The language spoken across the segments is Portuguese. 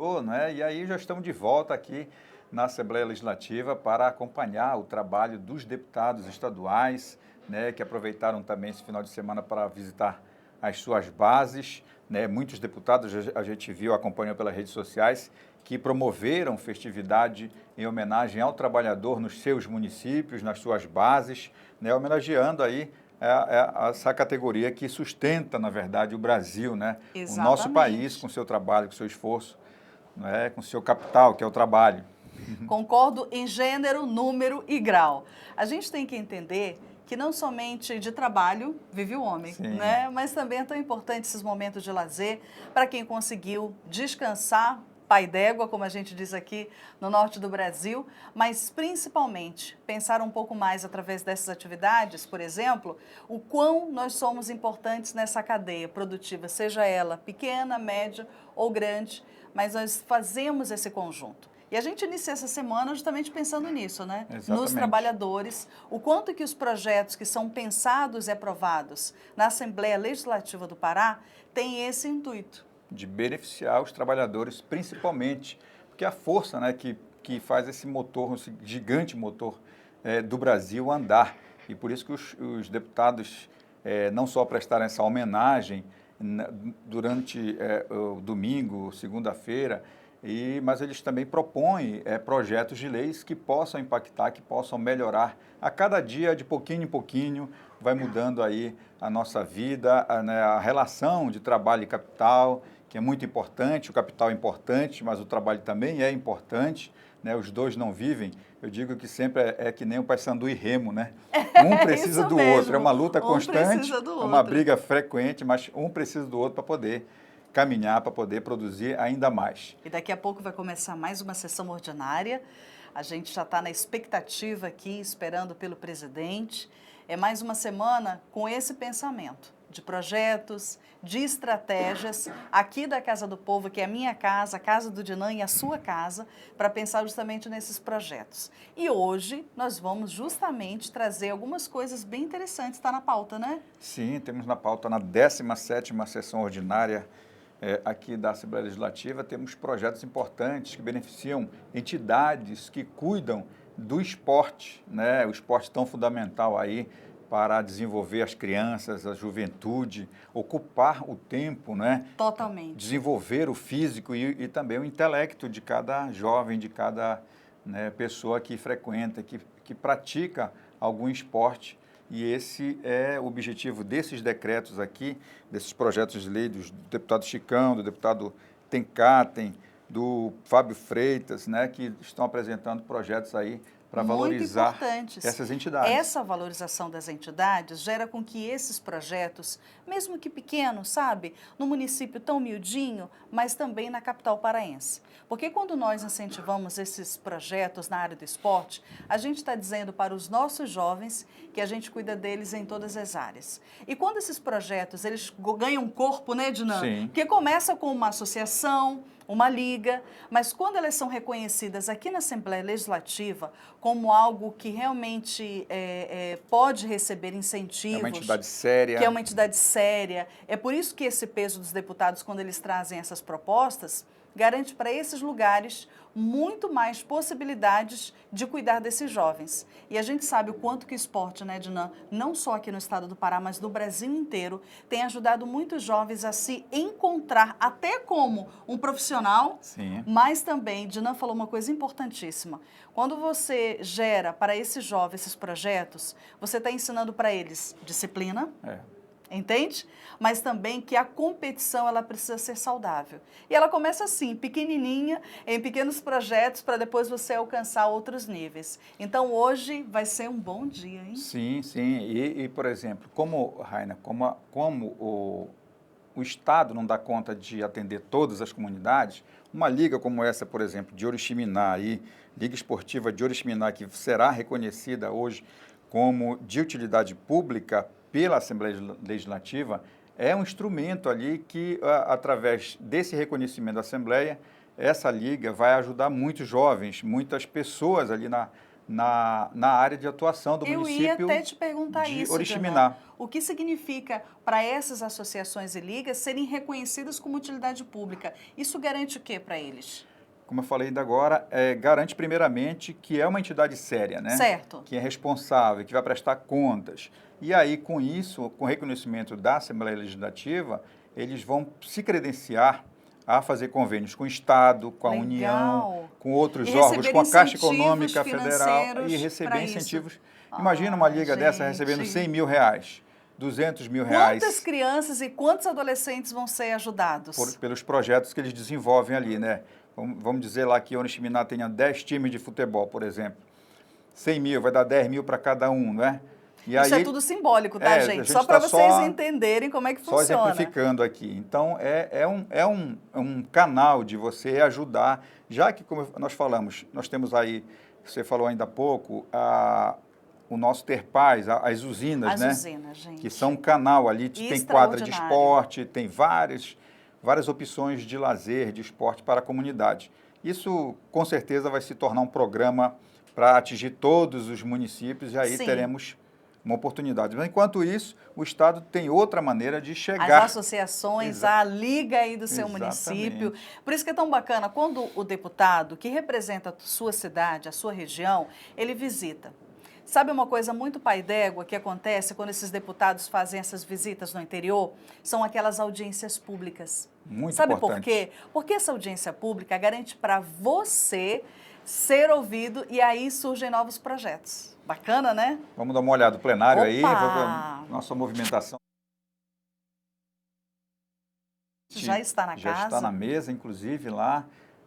passou, né? E aí já estamos de volta aqui na Assembleia Legislativa para acompanhar o trabalho dos deputados estaduais, né, que aproveitaram também esse final de semana para visitar as suas bases, né? Muitos deputados, a gente viu, acompanhou pelas redes sociais, que promoveram festividade em homenagem ao trabalhador nos seus municípios, nas suas bases, né, homenageando aí essa categoria que sustenta, na verdade, o Brasil, né? O nosso país, com o seu trabalho, com o seu esforço, né? Com o seu capital, que é o trabalho. Concordo em gênero, número e grau. A gente tem que entender que não somente de trabalho vive o homem, Sim. né? Mas também é tão importante esses momentos de lazer para quem conseguiu descansar, pai d'égua, como a gente diz aqui no norte do Brasil, mas principalmente pensar um pouco mais através dessas atividades, por exemplo, o quão nós somos importantes nessa cadeia produtiva, seja ela pequena, média ou grande, mas nós fazemos esse conjunto. E a gente inicia essa semana justamente pensando nisso, né? Exatamente. Nos trabalhadores, o quanto que os projetos que são pensados e aprovados na Assembleia Legislativa do Pará têm esse intuito. De beneficiar os trabalhadores, principalmente, porque a força, né, que faz esse motor, esse gigante motor do Brasil andar. E por isso que os deputados não só prestaram essa homenagem durante o domingo, segunda-feira, mas eles também propõem projetos de leis que possam impactar, que possam melhorar. A cada dia, de pouquinho em pouquinho, vai mudando aí a nossa vida, a relação de trabalho e capital, que é muito importante. O capital é importante, mas o trabalho também é importante, né? Os dois não vivem. Eu digo que sempre é que nem o Paysandu e Remo, né? Um precisa do outro, é uma luta constante, é uma briga frequente, mas um precisa do outro para poder caminhar, para poder produzir ainda mais. E daqui a pouco vai começar mais uma sessão ordinária. A gente já está na expectativa aqui, esperando pelo presidente. É mais uma semana com esse pensamento de projetos, de estratégias, aqui da Casa do Povo, que é a minha casa, a casa do Dinan e a sua casa, para pensar justamente nesses projetos. E hoje nós vamos justamente trazer algumas coisas bem interessantes, está na pauta, né? Sim, temos na pauta, na 17ª sessão ordinária aqui da Assembleia Legislativa, temos projetos importantes que beneficiam entidades que cuidam do esporte, né? O esporte tão fundamental aí para desenvolver as crianças, a juventude, ocupar o tempo, né? Totalmente. Desenvolver o físico e também o intelecto de cada jovem, de cada, né, pessoa que frequenta, que pratica algum esporte. E esse é o objetivo desses decretos aqui, desses projetos de lei do deputado Chicão, do deputado Tencaten, do Fábio Freitas, né, que estão apresentando projetos aí para valorizar essas entidades. Essa valorização das entidades gera com que esses projetos, mesmo que pequenos, sabe, no município tão miudinho, mas também na capital paraense. Porque quando nós incentivamos esses projetos na área do esporte, a gente está dizendo para os nossos jovens que a gente cuida deles em todas as áreas. E quando esses projetos, eles ganham corpo, né, Dinan? Sim. Que começa com uma associação, uma liga, mas quando elas são reconhecidas aqui na Assembleia Legislativa como algo que realmente pode receber incentivos... É uma entidade séria. Que é uma entidade séria. É por isso que esse peso dos deputados, quando eles trazem essas propostas, garante para esses lugares muito mais possibilidades de cuidar desses jovens. E a gente sabe o quanto que o esporte, né, Dinan, não só aqui no estado do Pará, mas no Brasil inteiro, tem ajudado muitos jovens a se encontrar até como um profissional. Sim. Mas também, Dinan falou uma coisa importantíssima. Quando você gera para esses jovens esses projetos, você está ensinando para eles disciplina. Entende? Mas também que a competição ela precisa ser saudável. E ela começa assim, pequenininha, em pequenos projetos, para depois você alcançar outros níveis. Então, hoje vai ser um bom dia, hein? Sim, sim. E por exemplo, Raina, como o Estado não dá conta de atender todas as comunidades, uma liga como essa, por exemplo, de Oriximiná, aí, Liga Esportiva de Oriximiná, que será reconhecida hoje como de utilidade pública pela Assembleia Legislativa, é um instrumento ali que, através desse reconhecimento da Assembleia, essa liga vai ajudar muitos jovens, muitas pessoas ali na área de atuação do Eu município ia até te perguntar de isso, Oriximiná. Dinan. O que significa para essas associações e ligas serem reconhecidas como utilidade pública? Isso garante o que para eles? Como eu falei ainda agora, garante primeiramente que é uma entidade séria, né? Certo. Que é responsável, que vai prestar contas. E aí, com isso, com o reconhecimento da Assembleia Legislativa, eles vão se credenciar a fazer convênios com o Estado, com a Legal. União, com outros E órgãos, com a Caixa receber Econômica incentivos Federal e financeiros receber para isso. incentivos. Imagina uma liga dessa recebendo gente. 100 mil reais, 200 mil Quantas reais crianças e quantos adolescentes vão ser ajudados? pelos projetos que eles desenvolvem ali, né? Vamos dizer lá que Oriximiná tenha 10 times de futebol, por exemplo. 100 mil, vai dar 10 mil para cada um, né? E Isso aí, é tudo simbólico, tá, a gente? gente Só para tá vocês só- entenderem como é que Só funciona. exemplificando aqui. Então, é um canal de você ajudar, já que, como nós falamos, nós temos aí, você falou ainda há pouco, o nosso Ter Paz, as usinas, As né? usinas, gente. Que são um canal ali, tem quadra de Extraordinário. esporte, tem várias opções de lazer, de esporte para a comunidade. Isso, com certeza, vai se tornar um programa para atingir todos os municípios e aí Sim. teremos uma oportunidade. Mas, enquanto isso, o Estado tem outra maneira de As chegar. associações, Exa- a liga aí do seu Exatamente. município. Por isso que é tão bacana quando o deputado que representa a sua cidade, a sua região, ele visita. Sabe uma coisa muito pai d'égua que acontece quando esses deputados fazem essas visitas no interior? São aquelas audiências públicas. Muito Sabe importante. por quê? Porque essa audiência pública garante para você ser ouvido e aí surgem novos projetos. Bacana, né? Vamos dar uma olhada no plenário aí, Opa! nossa movimentação. Já está na Já casa. está na mesa, inclusive, lá,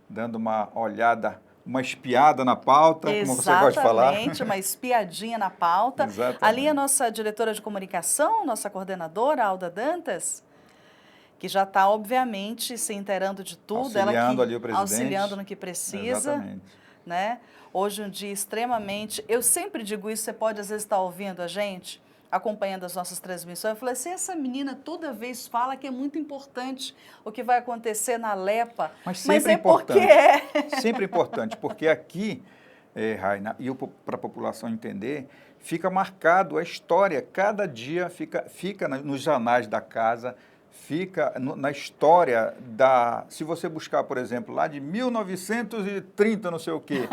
dando uma olhada, uma espiada na pauta, como você gosta de falar. Exatamente, uma espiadinha na pauta. Exatamente. Ali a nossa diretora de comunicação, nossa coordenadora, Alda Dantas, que já está, obviamente, se inteirando de tudo. Auxiliando ali o presidente. Auxiliando no que precisa. Exatamente. Né? Hoje um dia extremamente... Eu sempre digo isso, você pode às vezes estar ouvindo a gente, acompanhando as nossas transmissões. Eu falei assim, essa menina toda vez fala que é muito importante o que vai acontecer na Lepa. Mas sempre é importante. porque é. Sempre importante, porque aqui, Raina, e para a população entender, fica marcado a história. Cada dia fica nos jornais da casa, fica na história da... Se você buscar, por exemplo, lá de 1930, não sei o quê,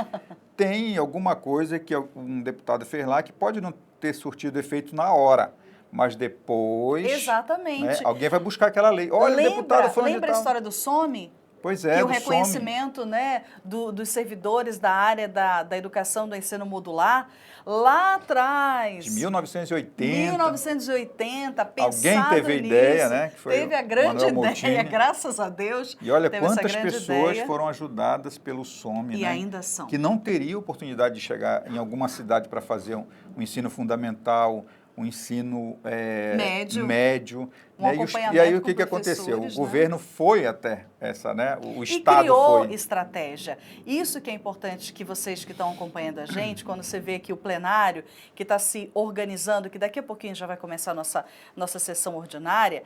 tem alguma coisa que um deputado fez lá que pode não ter surtido efeito na hora, mas depois... Exatamente. Né, alguém vai buscar aquela lei. Olha, deputado fulano de lembra a tal. história do SOME? Pois é, que o do reconhecimento né, dos servidores da área da educação do ensino modular, lá atrás... De 1980. 1980, pensado Alguém teve a ideia, né? Que foi teve a grande Manuel ideia, Montini. Graças a Deus. E olha teve essa quantas grande pessoas ideia. foram ajudadas pelo SOME, E né? ainda são. Que não teria oportunidade de chegar em alguma cidade para fazer um ensino fundamental, um ensino médio Um né? acompanhamento E aí o com que aconteceu? O professores, governo foi até essa, né? O E Estado criou foi. estratégia. Isso que é importante que vocês que estão acompanhando a gente, quando você vê que o plenário, que está se organizando, que daqui a pouquinho já vai começar a nossa sessão ordinária,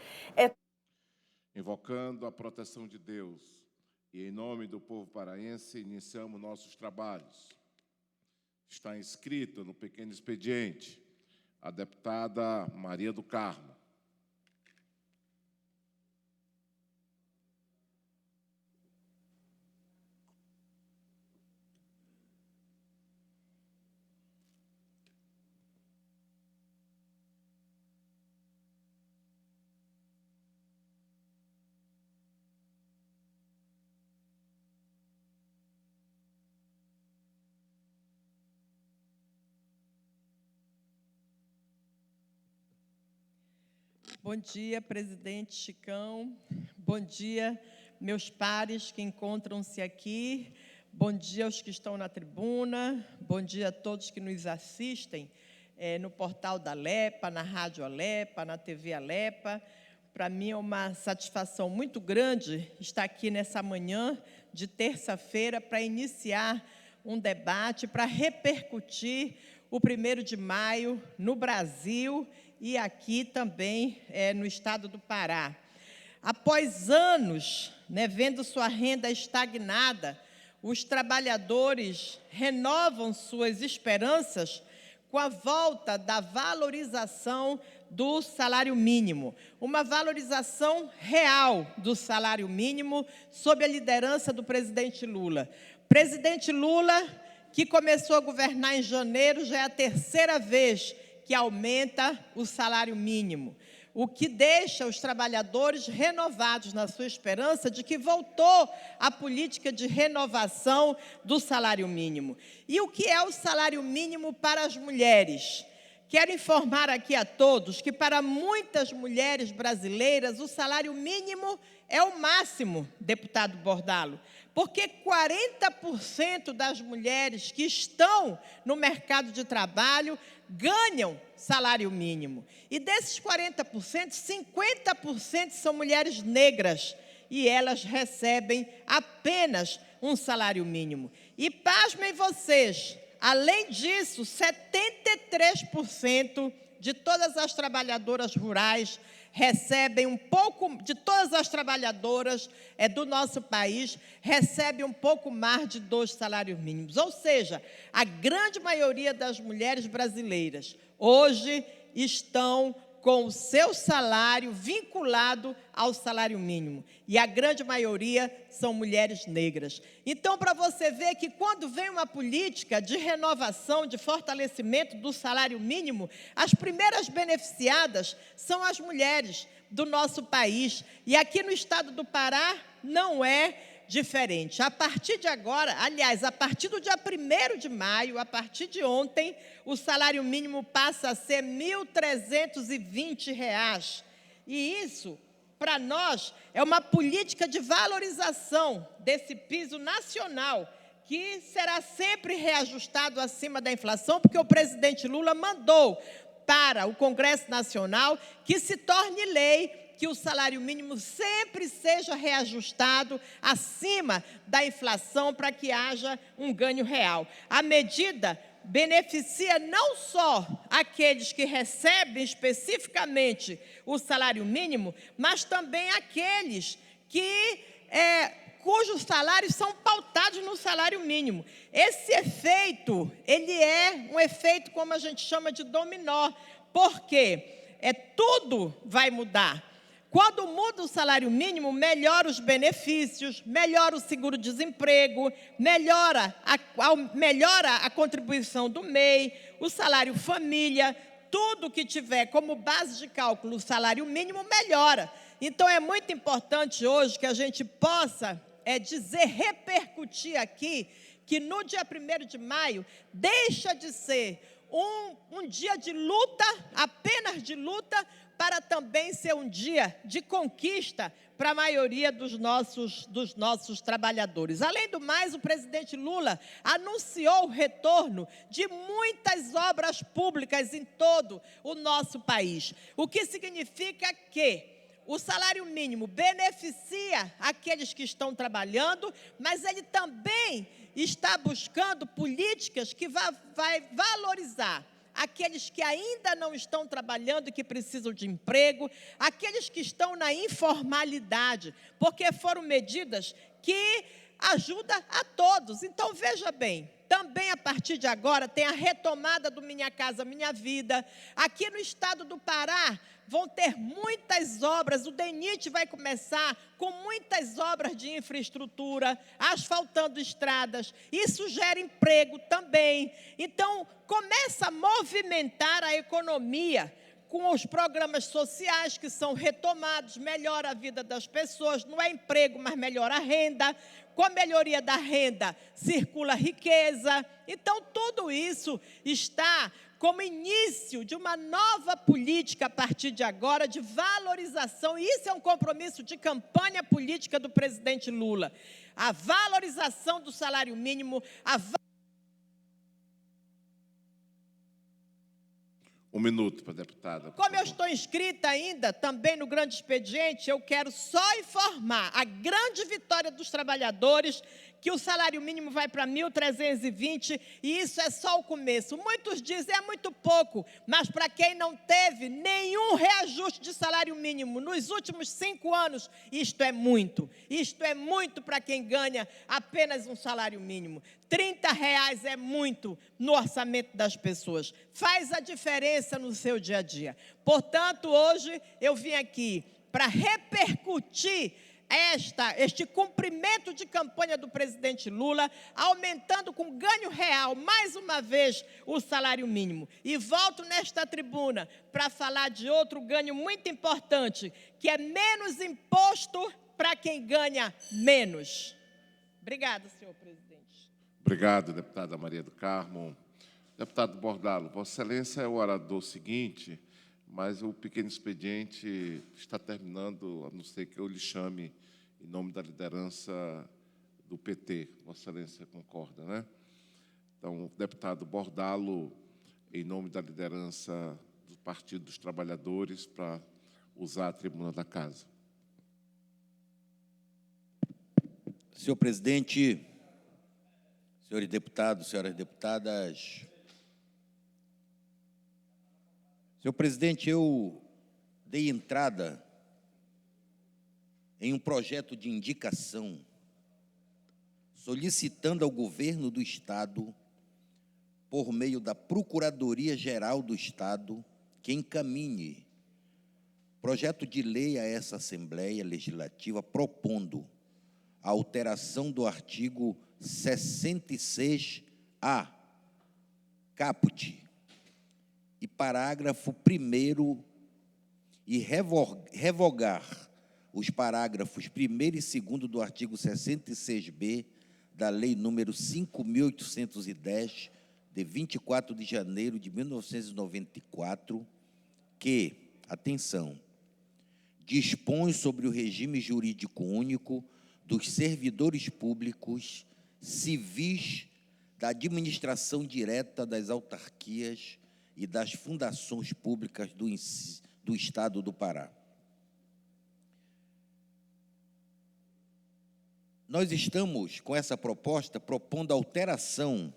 Invocando a proteção de Deus e em nome do povo paraense, iniciamos nossos trabalhos. Está inscrito no pequeno expediente a deputada Maria do Carmo. Bom dia, presidente Chicão. Bom dia, meus pares que encontram-se aqui. Bom dia aos que estão na tribuna. Bom dia a todos que nos assistem no portal da Alepa, na Rádio Alepa, na TV Alepa. Para mim é uma satisfação muito grande estar aqui nessa manhã de terça-feira para iniciar um debate, para repercutir o 1º de maio no Brasil e aqui também no estado do Pará. Após anos, vendo sua renda estagnada, os trabalhadores renovam suas esperanças com a volta da valorização do salário mínimo, uma valorização real do salário mínimo sob a liderança do presidente Lula. Presidente Lula, que começou a governar em janeiro, já é a terceira vez que aumenta o salário mínimo, o que deixa os trabalhadores renovados na sua esperança de que voltou a política de renovação do salário mínimo. E o que é o salário mínimo para as mulheres? Quero informar aqui a todos que para muitas mulheres brasileiras o salário mínimo é o máximo, deputado Bordalo, porque 40% das mulheres que estão no mercado de trabalho ganham salário mínimo. E desses 40%, 50% são mulheres negras e elas recebem apenas um salário mínimo. E pasmem vocês, além disso, 73% de todas as trabalhadoras rurais recebem um pouco, de todas as trabalhadoras do nosso país, recebem um pouco mais de 2 salários mínimos. Ou seja, a grande maioria das mulheres brasileiras hoje estão com o seu salário vinculado ao salário mínimo. E a grande maioria são mulheres negras. Então, para você ver que quando vem uma política de renovação, de fortalecimento do salário mínimo, as primeiras beneficiadas são as mulheres do nosso país. E aqui no estado do Pará não é diferente. A partir de agora, aliás, a partir do dia 1º de maio, a partir de ontem, o salário mínimo passa a ser R$ 1.320. E isso, para nós, é uma política de valorização desse piso nacional, que será sempre reajustado acima da inflação, porque o presidente Lula mandou para o Congresso Nacional que se torne lei que o salário mínimo sempre seja reajustado acima da inflação para que haja um ganho real. A medida beneficia não só aqueles que recebem especificamente o salário mínimo, mas também aqueles que cujos salários são pautados no salário mínimo. Esse efeito, ele é um efeito, como a gente chama de dominó, porque tudo vai mudar. Quando muda o salário mínimo, melhora os benefícios, melhora o seguro-desemprego, melhora a contribuição do MEI, o salário família, tudo que tiver como base de cálculo o salário mínimo melhora. Então, é muito importante hoje que a gente possa repercutir aqui, que no dia 1º de maio deixa de ser um dia de luta, apenas de luta, para também ser um dia de conquista para a maioria dos nossos trabalhadores. Além do mais, o presidente Lula anunciou o retorno de muitas obras públicas em todo o nosso país, o que significa que o salário mínimo beneficia aqueles que estão trabalhando, mas ele também está buscando políticas que vai valorizar aqueles que ainda não estão trabalhando e que precisam de emprego, aqueles que estão na informalidade, porque foram medidas que ajudam a todos. Então, veja bem, também a partir de agora tem a retomada do Minha Casa Minha Vida. Aqui no estado do Pará vão ter muitas obras, o DENIT vai começar com muitas obras de infraestrutura, asfaltando estradas, isso gera emprego também. Então, começa a movimentar a economia com os programas sociais que são retomados, melhora a vida das pessoas, não é emprego, mas melhora a renda. Com a melhoria da renda, circula riqueza. Então, tudo isso está como início de uma nova política a partir de agora de valorização, e isso é um compromisso de campanha política do presidente Lula. A valorização do salário mínimo, Um minuto para a deputada. Como eu estou inscrita ainda também no grande expediente, eu quero só informar a grande vitória dos trabalhadores que o salário mínimo vai para 1.320 e isso é só o começo. Muitos dizem é muito pouco, mas para quem não teve nenhum reajuste de salário mínimo nos últimos 5 anos, isto é muito. Isto é muito para quem ganha apenas um salário mínimo. R$30 é muito no orçamento das pessoas. Faz a diferença no seu dia a dia. Portanto, hoje eu vim aqui para repercutir este cumprimento de campanha do presidente Lula, aumentando com ganho real, mais uma vez, o salário mínimo. E volto nesta tribuna para falar de outro ganho muito importante, que é menos imposto para quem ganha menos. Obrigada, senhor presidente. Obrigado, deputada Maria do Carmo. Deputado Bordalo, Vossa Excelência é o orador seguinte, mas o pequeno expediente está terminando, a não ser que eu lhe chame em nome da liderança do PT. Vossa Excelência concorda, né? Então, o deputado Bordalo, em nome da liderança do Partido dos Trabalhadores, para usar a tribuna da casa. Senhor presidente, senhores deputados, senhoras deputadas, senhor presidente, eu dei entrada em um projeto de indicação solicitando ao governo do Estado, por meio da Procuradoria-Geral do Estado, que encaminhe projeto de lei a essa Assembleia Legislativa propondo a alteração do artigo 66A, caput, e parágrafo 1º, e revogar os parágrafos 1º e 2º do artigo 66B da Lei número 5.810, de 24 de janeiro de 1994, que, atenção, dispõe sobre o regime jurídico único dos servidores públicos civis da administração direta das autarquias e das fundações públicas do Estado do Pará. Nós estamos, com essa proposta, propondo alteração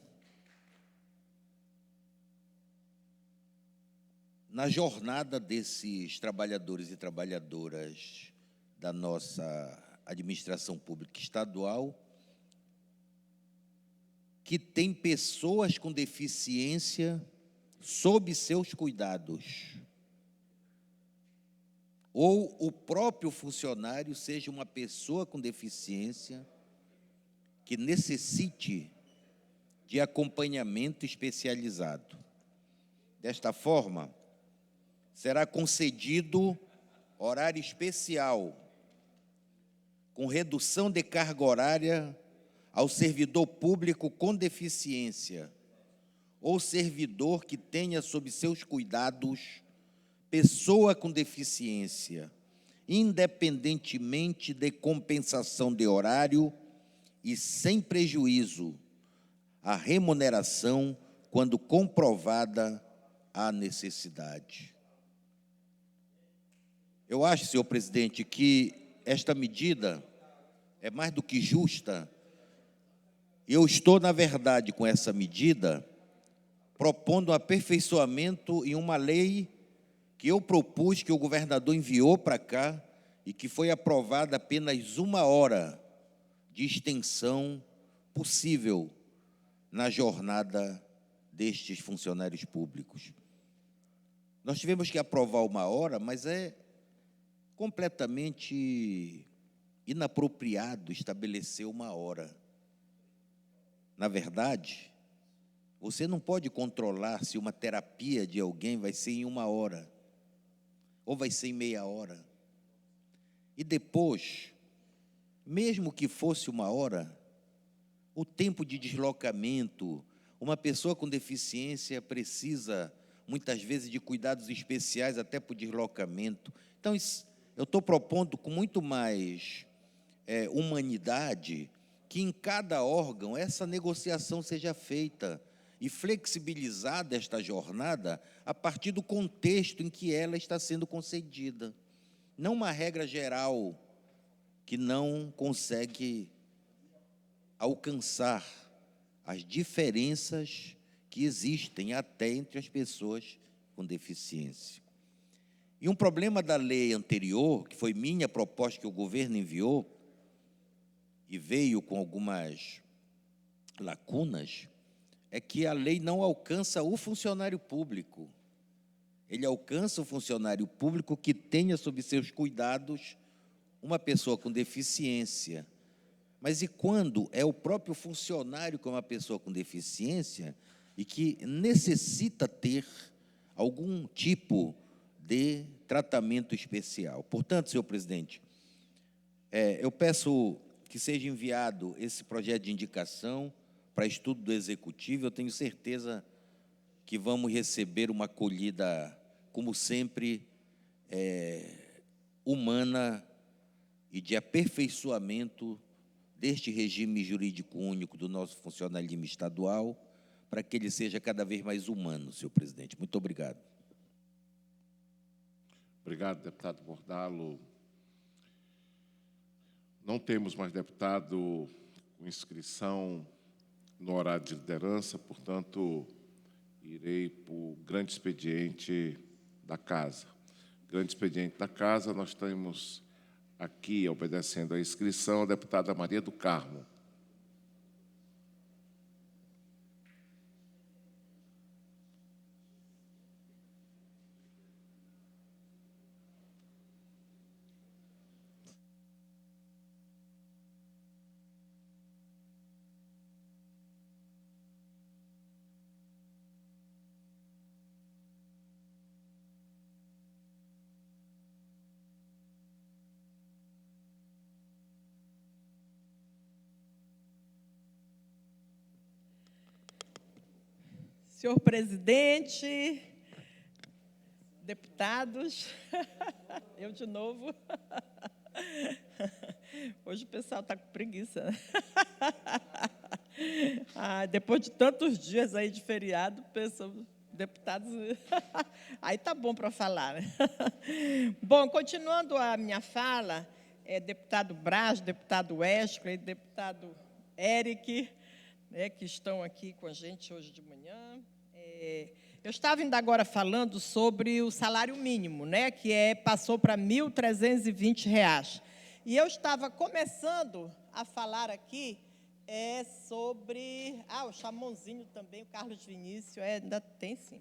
na jornada desses trabalhadores e trabalhadoras da nossa administração pública estadual, que tem pessoas com deficiência sob seus cuidados, ou o próprio funcionário seja uma pessoa com deficiência que necessite de acompanhamento especializado. Desta forma, será concedido horário especial, com redução de carga horária ao servidor público com deficiência ou servidor que tenha sob seus cuidados pessoa com deficiência, independentemente de compensação de horário e sem prejuízo à remuneração quando comprovada a necessidade. Eu acho, senhor presidente, que esta medida é mais do que justa. Eu estou, na verdade, com essa medida, propondo um aperfeiçoamento em uma lei que eu propus, que o governador enviou para cá e que foi aprovada apenas 1 hora de extensão possível na jornada destes funcionários públicos. Nós tivemos que aprovar 1 hora, mas é completamente inapropriado estabelecer 1 hora. Na verdade, você não pode controlar se uma terapia de alguém vai ser em 1 hora, ou vai ser em meia hora. E depois, mesmo que fosse 1 hora, o tempo de deslocamento, uma pessoa com deficiência precisa, muitas vezes, de cuidados especiais até para o deslocamento. Então, eu estou propondo com muito mais humanidade que em cada órgão essa negociação seja feita e flexibilizada esta jornada a partir do contexto em que ela está sendo concedida. Não uma regra geral que não consegue alcançar as diferenças que existem até entre as pessoas com deficiência. E um problema da lei anterior, que foi minha proposta que o governo enviou, e veio com algumas lacunas, é que a lei não alcança o funcionário público. Ele alcança o funcionário público que tenha sob seus cuidados uma pessoa com deficiência. Mas e quando é o próprio funcionário que é uma pessoa com deficiência e que necessita ter algum tipo de tratamento especial? Portanto, senhor presidente, eu peço que seja enviado esse projeto de indicação para estudo do Executivo. Eu tenho certeza que vamos receber uma acolhida, como sempre, humana e de aperfeiçoamento deste regime jurídico único do nosso funcionalismo estadual, para que ele seja cada vez mais humano, senhor presidente. Muito obrigado. Obrigado, deputado Bordalo. Não temos mais deputado com inscrição no horário de liderança, portanto, irei para o grande expediente da Casa. Grande expediente da Casa, nós temos aqui, obedecendo à inscrição, a deputada Maria do Carmo. Senhor presidente, deputados, eu de novo. Hoje o pessoal está com preguiça, né? Depois de tantos dias aí de feriado, deputados, aí tá bom para falar, né? Bom, continuando a minha fala, deputado Braz, deputado Wesley, deputado Eric, né, que estão aqui com a gente hoje de manhã. Eu estava ainda agora falando sobre o salário mínimo, né, que passou para R$ 1.320. E eu estava começando a falar aqui sobre... o Chamonzinho também, o Carlos Vinícius, ainda tem sim.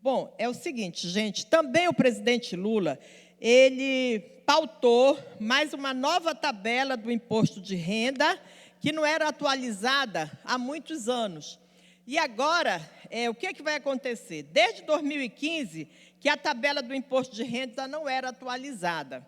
Bom, é o seguinte, gente, também o presidente Lula, ele pautou mais uma nova tabela do imposto de renda, que não era atualizada há muitos anos. E agora, o que vai acontecer? Desde 2015, que a tabela do imposto de renda não era atualizada.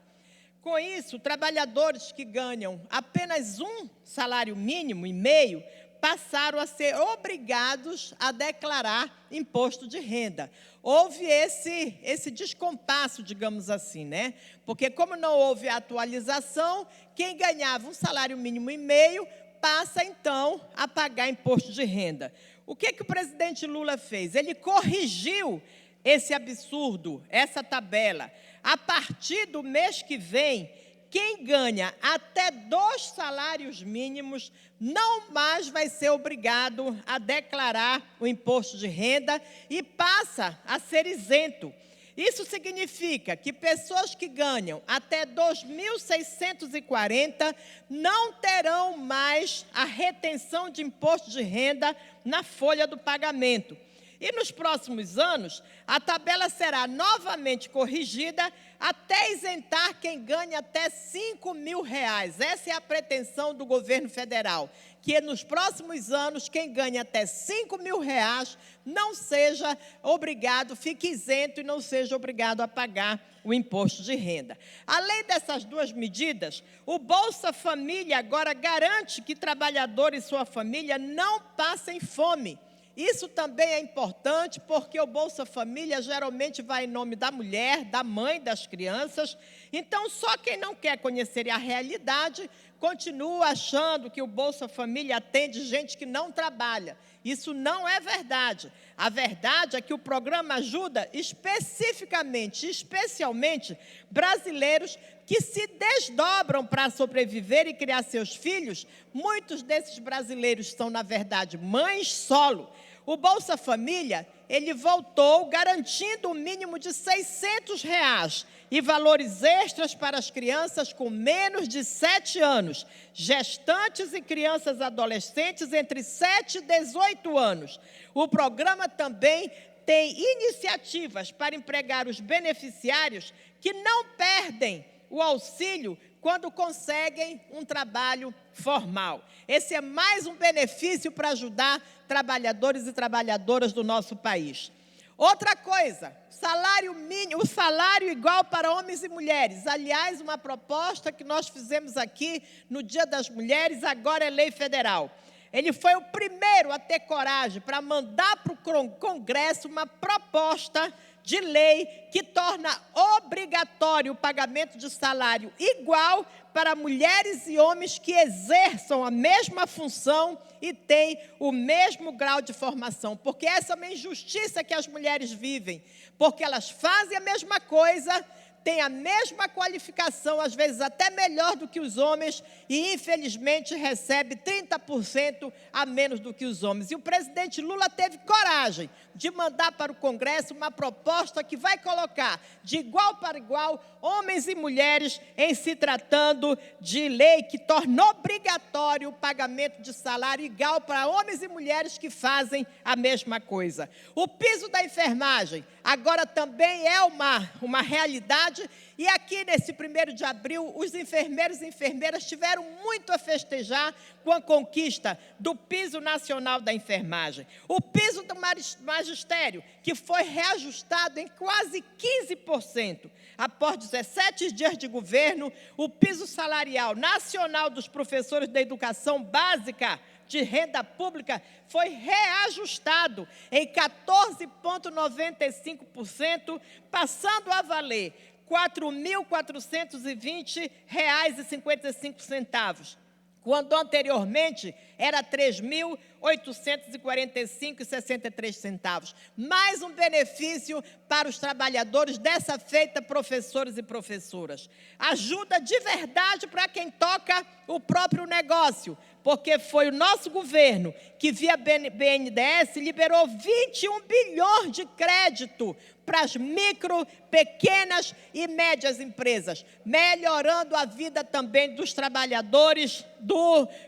Com isso, trabalhadores que ganham apenas um salário mínimo e meio passaram a ser obrigados a declarar imposto de renda. Houve esse descompasso, digamos assim, né? Porque, como não houve atualização, quem ganhava um salário mínimo e meio passa, então, a pagar imposto de renda. O que o presidente Lula fez? Ele corrigiu esse absurdo, essa tabela. A partir do mês que vem, quem ganha até 2 salários mínimos não mais vai ser obrigado a declarar o imposto de renda e passa a ser isento. Isso significa que pessoas que ganham até 2.640 não terão mais a retenção de imposto de renda na folha do pagamento. E nos próximos anos, a tabela será novamente corrigida até isentar quem ganha até R$ 5.000. Essa é a pretensão do governo federal, que nos próximos anos, quem ganha até R$ 5.000 não seja obrigado, fique isento e não seja obrigado a pagar o imposto de renda. Além dessas duas medidas, o Bolsa Família agora garante que trabalhadores e sua família não passem fome. Isso também é importante, porque o Bolsa Família geralmente vai em nome da mulher, da mãe, das crianças. Então, só quem não quer conhecer a realidade continua achando que o Bolsa Família atende gente que não trabalha. Isso não é verdade. A verdade é que o programa ajuda especialmente, brasileiros que se desdobram para sobreviver e criar seus filhos. Muitos desses brasileiros são, na verdade, mães solo. O Bolsa Família, ele voltou garantindo um mínimo de R$600 e valores extras para as crianças com menos de 7 anos, gestantes e crianças adolescentes entre 7 e 18 anos. O programa também tem iniciativas para empregar os beneficiários que não perdem o auxílio quando conseguem um trabalho formal. Esse é mais um benefício para ajudar trabalhadores e trabalhadoras do nosso país. Outra coisa, salário mínimo, o salário igual para homens e mulheres. Aliás, uma proposta que nós fizemos aqui no Dia das Mulheres, agora é lei federal. Ele foi o primeiro a ter coragem para mandar para o Congresso uma proposta de lei que torna obrigatório o pagamento de salário igual para mulheres e homens que exerçam a mesma função e têm o mesmo grau de formação. Porque essa é uma injustiça que as mulheres vivem, porque elas fazem a mesma coisa, têm a mesma qualificação, às vezes até melhor do que os homens, e infelizmente recebe 30% a menos do que os homens. E o presidente Lula teve coragem de mandar para o Congresso uma proposta que vai colocar de igual para igual homens e mulheres em se tratando de lei que torna obrigatório o pagamento de salário igual para homens e mulheres que fazem a mesma coisa. O piso da enfermagem agora também é uma realidade, e aqui nesse 1º de abril, os enfermeiros e enfermeiras tiveram muito a festejar com a conquista do piso nacional da enfermagem. O piso do magistério, que foi reajustado em quase 15%. Após 17 dias de governo, o piso salarial nacional dos professores da educação básica de renda pública foi reajustado em 14,95%, passando a valer R$ 4.420,55, quando anteriormente era R$ 3.845,63. Mais um benefício para os trabalhadores, dessa feita professores e professoras. Ajuda de verdade para quem toca o próprio negócio, porque foi o nosso governo que, via BNDES, liberou 21 bilhões de crédito para as micro, pequenas e médias empresas, melhorando a vida também dos trabalhadores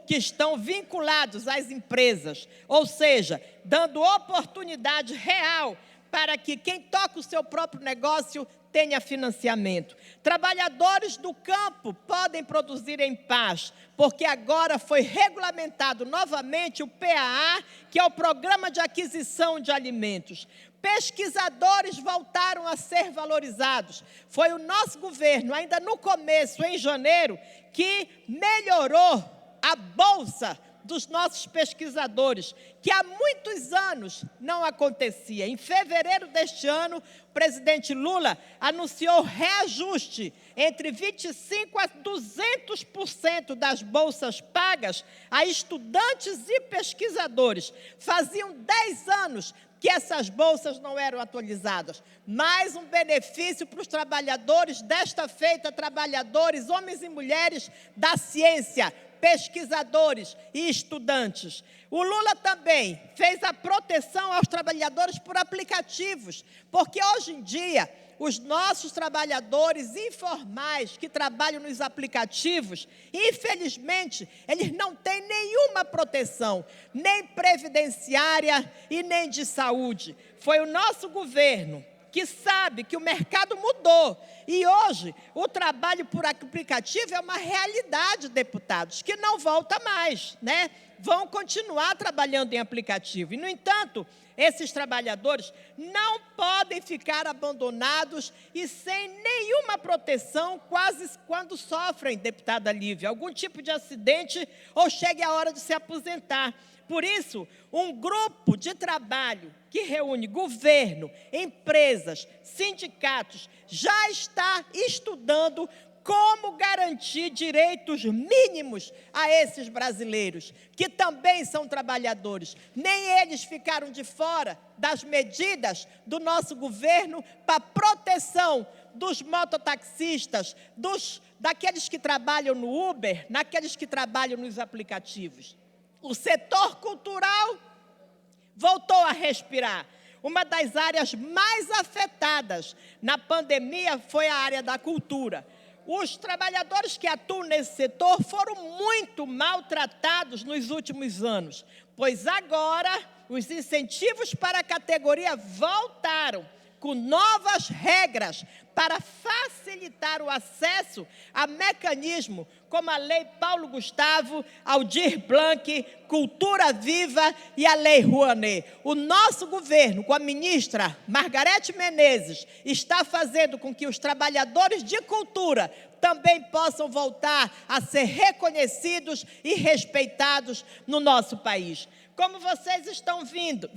que estão vinculados às empresas, ou seja, dando oportunidade real para que quem toca o seu próprio negócio tenha financiamento. Trabalhadores do campo podem produzir em paz, porque agora foi regulamentado novamente o PAA, que é o Programa de Aquisição de Alimentos. Pesquisadores voltaram a ser valorizados. Foi o nosso governo, ainda no começo, em janeiro, que melhorou a bolsa dos nossos pesquisadores, que há muitos anos não acontecia. Em fevereiro deste ano, o presidente Lula anunciou reajuste entre 25% a 200% das bolsas pagas a estudantes e pesquisadores. Faziam 10 anos que essas bolsas não eram atualizadas. Mais um benefício para os trabalhadores, desta feita, trabalhadores, homens e mulheres da ciência, pesquisadores e estudantes. O Lula também fez a proteção aos trabalhadores por aplicativos, porque hoje em dia os nossos trabalhadores informais que trabalham nos aplicativos, infelizmente, eles não têm nenhuma proteção, nem previdenciária e nem de saúde. Foi o nosso governo que sabe que o mercado mudou. E hoje, o trabalho por aplicativo é uma realidade, deputados, que não volta mais, né? Vão continuar trabalhando em aplicativo. E, no entanto, esses trabalhadores não podem ficar abandonados e sem nenhuma proteção, quase quando sofrem, deputada Lívia, algum tipo de acidente ou chegue a hora de se aposentar. Por isso, um grupo de trabalho que reúne governo, empresas, sindicatos, já está estudando como garantir direitos mínimos a esses brasileiros, que também são trabalhadores. Nem eles ficaram de fora das medidas do nosso governo para proteção dos mototaxistas, daqueles que trabalham no Uber, naqueles que trabalham nos aplicativos. O setor cultural voltou a respirar. Uma das áreas mais afetadas na pandemia foi a área da cultura. Os trabalhadores que atuam nesse setor foram muito maltratados nos últimos anos, pois agora os incentivos para a categoria voltaram com novas regras para facilitar o acesso a mecanismos como a Lei Paulo Gustavo, Aldir Blanc, Cultura Viva e a Lei Rouanet. O nosso governo, com a ministra Margarete Menezes, está fazendo com que os trabalhadores de cultura também possam voltar a ser reconhecidos e respeitados no nosso país. Como vocês estão vendo,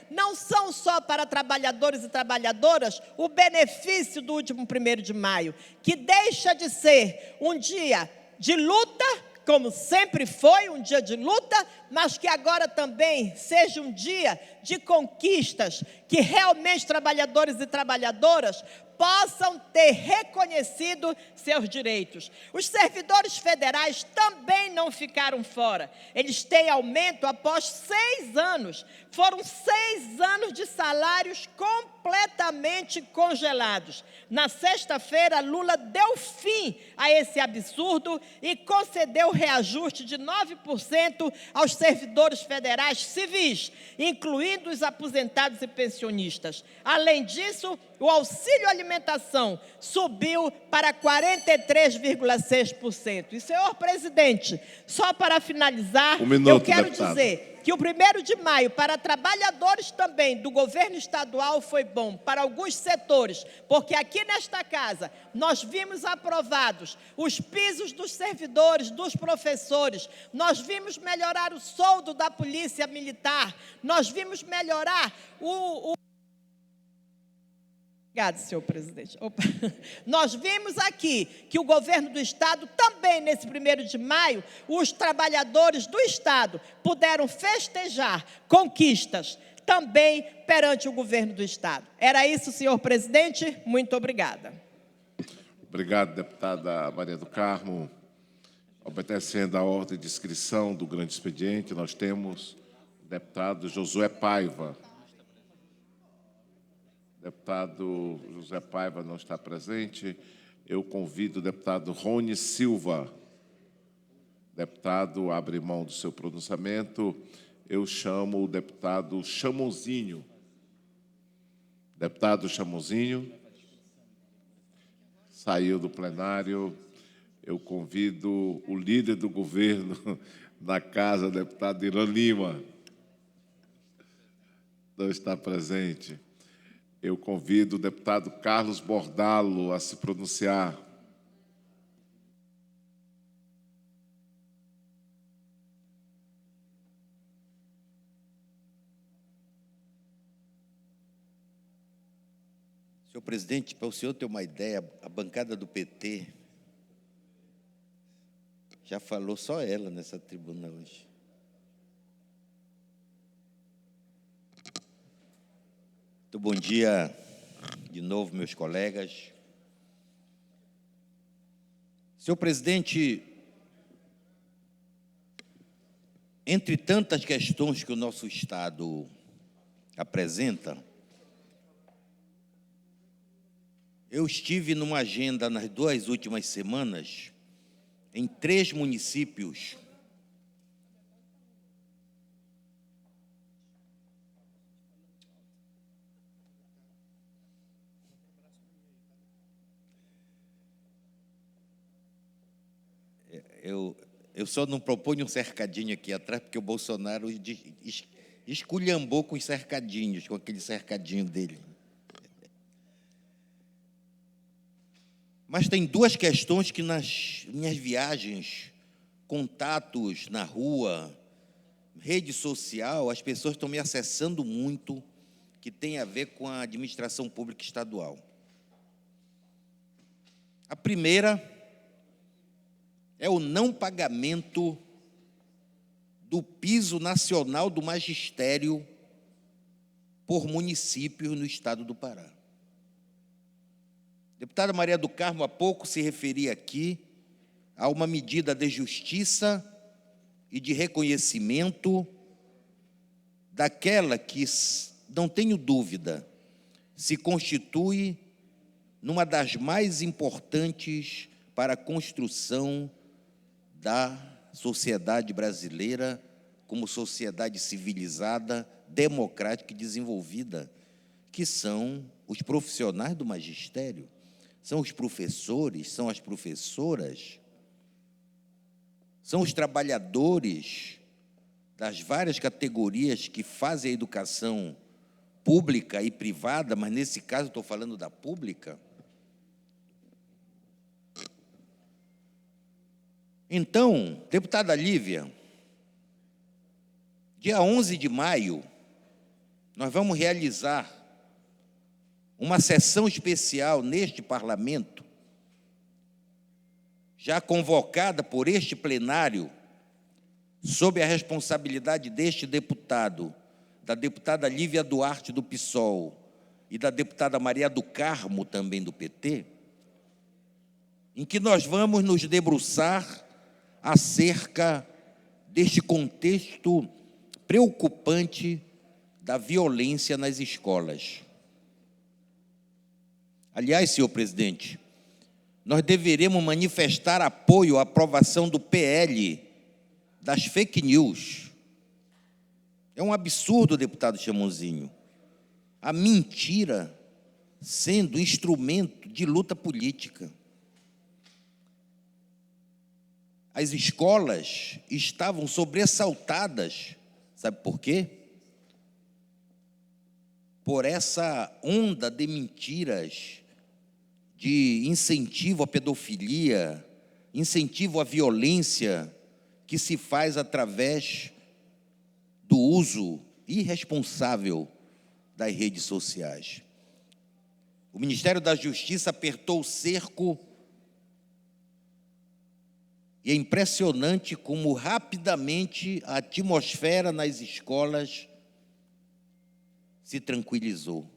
não são só para trabalhadores e trabalhadoras o benefício do último 1º de maio, que deixa de ser um dia de luta, como sempre foi um dia de luta, mas que agora também seja um dia de conquistas, que realmente trabalhadores e trabalhadoras possam ter reconhecido seus direitos. Os servidores federais também não ficaram fora. Eles têm aumento após 6 anos. Foram 6 anos de salários completamente congelados. Na sexta-feira, Lula deu fim a esse absurdo e concedeu reajuste de 9% aos servidores federais civis, incluindo os aposentados e pensionistas. Além disso, o auxílio alimentação subiu para 43,6%. E, senhor presidente, só para finalizar, eu quero dizer que o 1º de maio, para trabalhadores também do governo estadual, foi bom, para alguns setores, porque aqui nesta casa nós vimos aprovados os pisos dos servidores, dos professores, nós vimos melhorar o soldo da polícia militar, nós vimos melhorar Obrigada, senhor presidente. Nós vimos aqui que o governo do Estado, também nesse 1º de maio, os trabalhadores do Estado puderam festejar conquistas também perante o governo do Estado. Era isso, senhor presidente. Muito obrigada. Obrigado, deputada Maria do Carmo. Obedecendo à ordem de inscrição do grande expediente, nós temos o deputado Josué Paiva. Deputado José Paiva não está presente. Eu convido o deputado Rony Silva. Deputado abre mão do seu pronunciamento. Eu chamo o deputado Chamozinho. Deputado Chamozinho. Saiu do plenário. Eu convido o líder do governo na casa, deputado Irã Lima. Não está presente. Eu convido o deputado Carlos Bordalo a se pronunciar. Senhor presidente, para o senhor ter uma ideia, a bancada do PT já falou só ela nessa tribuna hoje. Muito bom dia de novo, meus colegas. Senhor presidente, entre tantas questões que o nosso Estado apresenta, eu estive numa agenda nas 2 últimas semanas em 3 municípios Eu só não proponho um cercadinho aqui atrás, porque o Bolsonaro esculhambou com os cercadinhos, com aquele cercadinho dele. Mas tem 2 questões que nas minhas viagens, contatos na rua, rede social, as pessoas estão me acessando muito, que tem a ver com a administração pública estadual. A primeira é o não pagamento do piso nacional do magistério por municípios no estado do Pará. A deputada Maria do Carmo há pouco se referia aqui a uma medida de justiça e de reconhecimento daquela que, não tenho dúvida, se constitui numa das mais importantes para a construção da sociedade brasileira como sociedade civilizada, democrática e desenvolvida, que são os profissionais do magistério, são os professores, são as professoras, são os trabalhadores das várias categorias que fazem a educação pública e privada, mas nesse caso estou falando da pública. Então, deputada Lívia, dia 11 de maio, nós vamos realizar uma sessão especial neste parlamento, já convocada por este plenário, sob a responsabilidade deste deputado, da deputada Lívia Duarte, do PSOL, e da deputada Maria do Carmo, também do PT, em que nós vamos nos debruçar acerca deste contexto preocupante da violência nas escolas. Aliás, senhor presidente, nós deveremos manifestar apoio à aprovação do PL das fake news. É um absurdo, deputado Chamonzinho, a mentira sendo instrumento de luta política. As escolas estavam sobressaltadas, sabe por quê? Por essa onda de mentiras, de incentivo à pedofilia, incentivo à violência, que se faz através do uso irresponsável das redes sociais. O Ministério da Justiça apertou o cerco e é impressionante como rapidamente a atmosfera nas escolas se tranquilizou.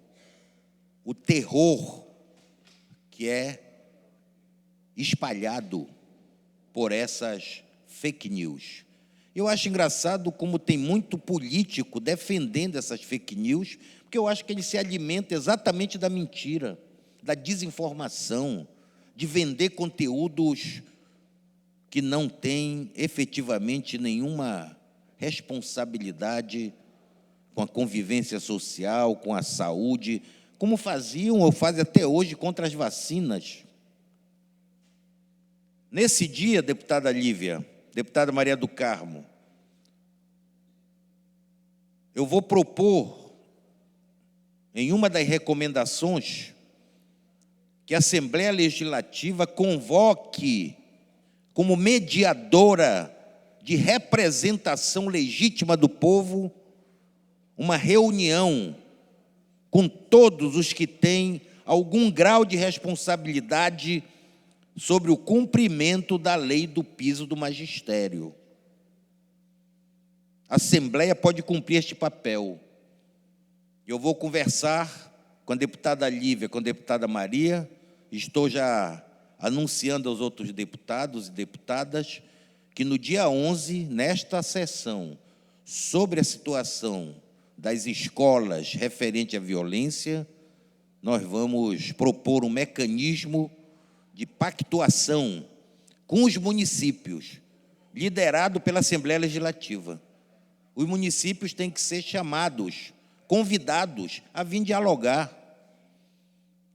O terror que é espalhado por essas fake news. Eu acho engraçado como tem muito político defendendo essas fake news, porque eu acho que ele se alimenta exatamente da mentira, da desinformação, de vender conteúdos que não têm efetivamente nenhuma responsabilidade com a convivência social, com a saúde, como faziam ou fazem até hoje contra as vacinas. Nesse dia, deputada Lívia, deputada Maria do Carmo, eu vou propor, em uma das recomendações, que a Assembleia Legislativa convoque como mediadora de representação legítima do povo uma reunião com todos os que têm algum grau de responsabilidade sobre o cumprimento da lei do piso do magistério. A Assembleia pode cumprir este papel. Eu vou conversar com a deputada Lívia, com a deputada Maria, estou já anunciando aos outros deputados e deputadas que no dia 11, nesta sessão, sobre a situação das escolas referente à violência, nós vamos propor um mecanismo de pactuação com os municípios, liderado pela Assembleia Legislativa. Os municípios têm que ser chamados, convidados a vir dialogar.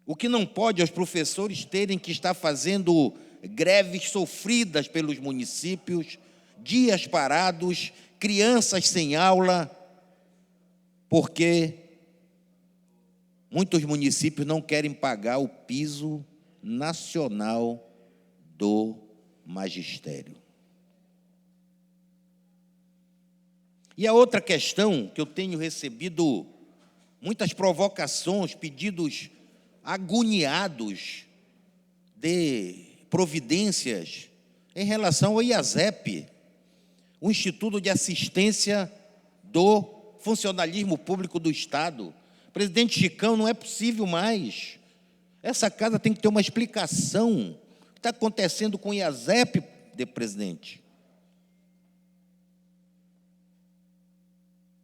O que não pode é os professores terem que estar fazendo greves sofridas pelos municípios, dias parados, crianças sem aula, porque muitos municípios não querem pagar o piso nacional do magistério. E a outra questão que eu tenho recebido muitas provocações, pedidos agoniados de providências em relação ao IASEP, o Instituto de Assistência do Funcionalismo Público do Estado. Presidente Chicão, não é possível mais. Essa casa tem que ter uma explicação. O que está acontecendo com o IASEP, presidente?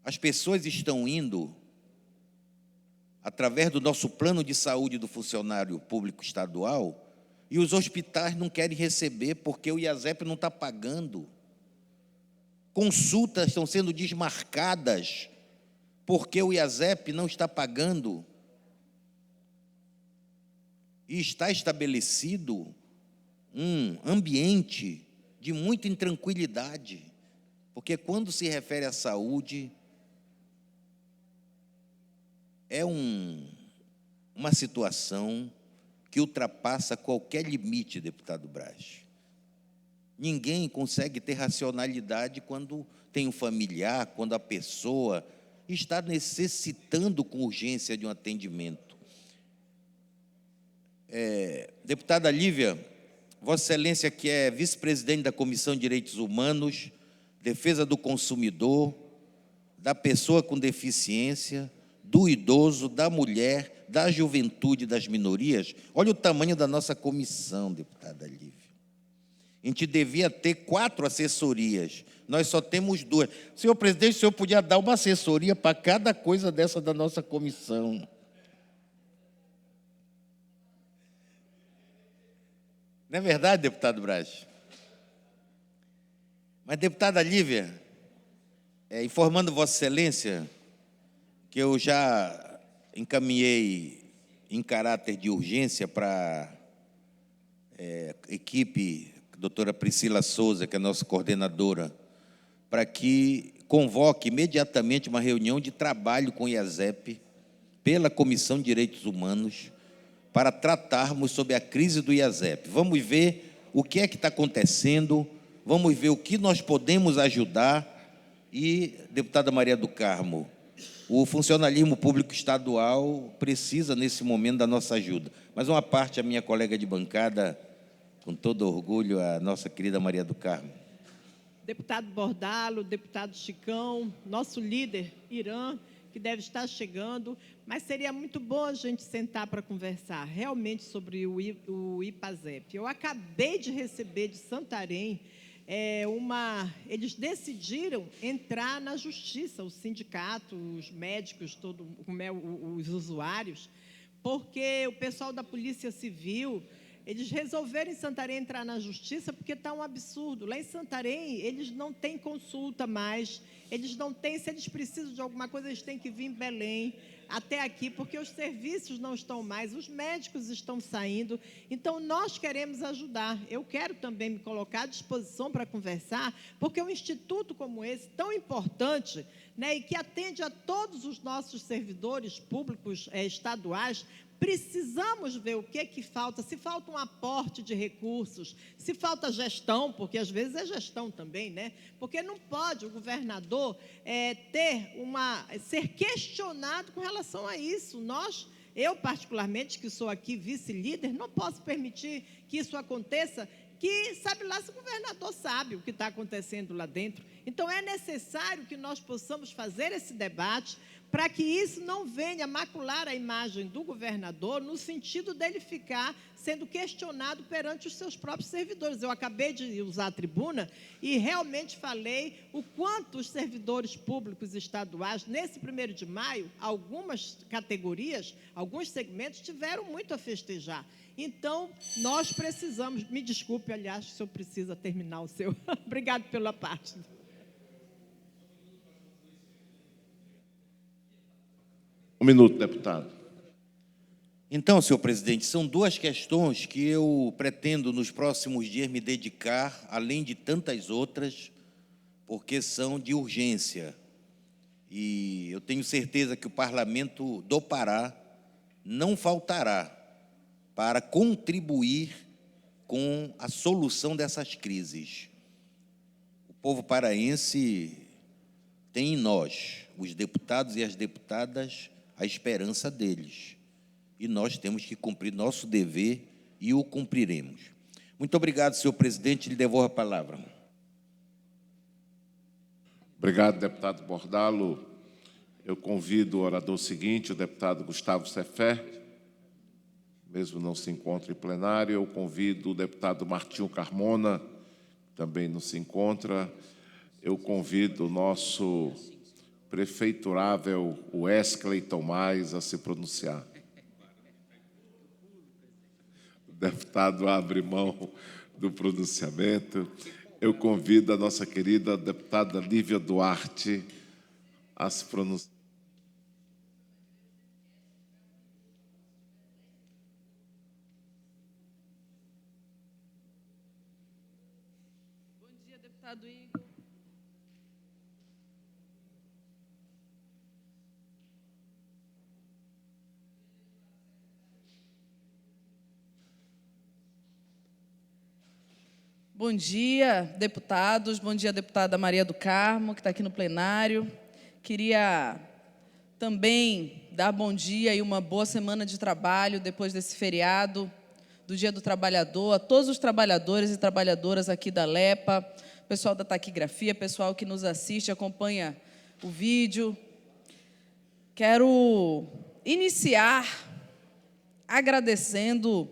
As pessoas estão indo, através do nosso plano de saúde do funcionário público estadual, e os hospitais não querem receber porque o IASEP não está pagando. Consultas estão sendo desmarcadas porque o IASEP não está pagando. E está estabelecido um ambiente de muita intranquilidade, porque quando se refere à saúde, é uma situação que ultrapassa qualquer limite, deputado Braz. Ninguém consegue ter racionalidade quando tem um familiar, quando a pessoa está necessitando com urgência de um atendimento. Deputada Lívia, Vossa Excelência, que é vice-presidente da Comissão de Direitos Humanos, Defesa do Consumidor, da pessoa com deficiência, do idoso, da mulher, da juventude e das minorias. Olha o tamanho da nossa comissão, deputada Lívia. A gente devia ter 4 assessorias, nós só temos 2. Senhor presidente, o senhor podia dar uma assessoria para cada coisa dessa da nossa comissão. Não é verdade, deputado Braz? Mas, deputada Lívia, informando Vossa Excelência que eu já encaminhei em caráter de urgência para a equipe, a doutora Priscila Souza, que é a nossa coordenadora, para que convoque imediatamente uma reunião de trabalho com o IASEP, pela Comissão de Direitos Humanos, para tratarmos sobre a crise do IASEP. Vamos ver o que é que está acontecendo, vamos ver o que nós podemos ajudar. E, deputada Maria do Carmo, o funcionalismo público estadual precisa, nesse momento, da nossa ajuda. Mas uma parte, a minha colega de bancada, com todo orgulho, a nossa querida Maria do Carmo. Deputado Bordalo, deputado Chicão, nosso líder, Irã, que deve estar chegando, mas seria muito bom a gente sentar para conversar realmente sobre o IPASEP. Eu acabei de receber de Santarém eles decidiram entrar na justiça, o sindicato, os médicos, os usuários, porque o pessoal da Polícia Civil, eles resolveram em Santarém entrar na justiça porque está um absurdo. Lá em Santarém, eles não têm consulta mais, eles não têm, se eles precisam de alguma coisa, eles têm que vir em Belém, até aqui, porque os serviços não estão mais, os médicos estão saindo. Então, nós queremos ajudar. Eu quero também me colocar à disposição para conversar, porque um instituto como esse, tão importante, né, e que atende a todos os nossos servidores públicos estaduais, precisamos ver o que é que falta, se falta um aporte de recursos, se falta gestão, porque às vezes é gestão também, né? Porque não pode o governador ser questionado com relação a isso. Eu particularmente, que sou aqui vice-líder, não posso permitir que isso aconteça, que sabe lá se o governador sabe o que está acontecendo lá dentro. Então, é necessário que nós possamos fazer esse debate para que isso não venha macular a imagem do governador no sentido dele ficar sendo questionado perante os seus próprios servidores. Eu acabei de usar a tribuna e realmente falei o quanto os servidores públicos estaduais, nesse 1º de maio, algumas categorias, alguns segmentos tiveram muito a festejar. Então, nós precisamos, me desculpe, aliás, o senhor precisa terminar o seu. Obrigado pela parte. Um minuto, deputado. Então, senhor presidente, são 2 questões que eu pretendo, nos próximos dias, me dedicar, além de tantas outras, porque são de urgência. E eu tenho certeza que o Parlamento do Pará não faltará para contribuir com a solução dessas crises. O povo paraense tem em nós, os deputados e as deputadas, a esperança deles. E nós temos que cumprir nosso dever e o cumpriremos. Muito obrigado, senhor presidente. Lhe devolvo a palavra. Obrigado, deputado Bordalo. Eu convido o orador seguinte, o deputado Gustavo Cefé, mesmo não se encontra em plenário. Eu convido o deputado Martinho Carmona, que também não se encontra. Eu convido o nosso prefeiturável Wesley Tomás a se pronunciar. O deputado abre mão do pronunciamento. Eu convido a nossa querida deputada Lívia Duarte a se pronunciar. Bom dia, deputado Igor. Bom dia, deputados. Bom dia, deputada Maria do Carmo, que está aqui no plenário. Queria também dar bom dia e uma boa semana de trabalho depois desse feriado do Dia do Trabalhador, a todos os trabalhadores e trabalhadoras aqui da LEPA, pessoal da taquigrafia, pessoal que nos assiste, acompanha o vídeo. Quero iniciar agradecendo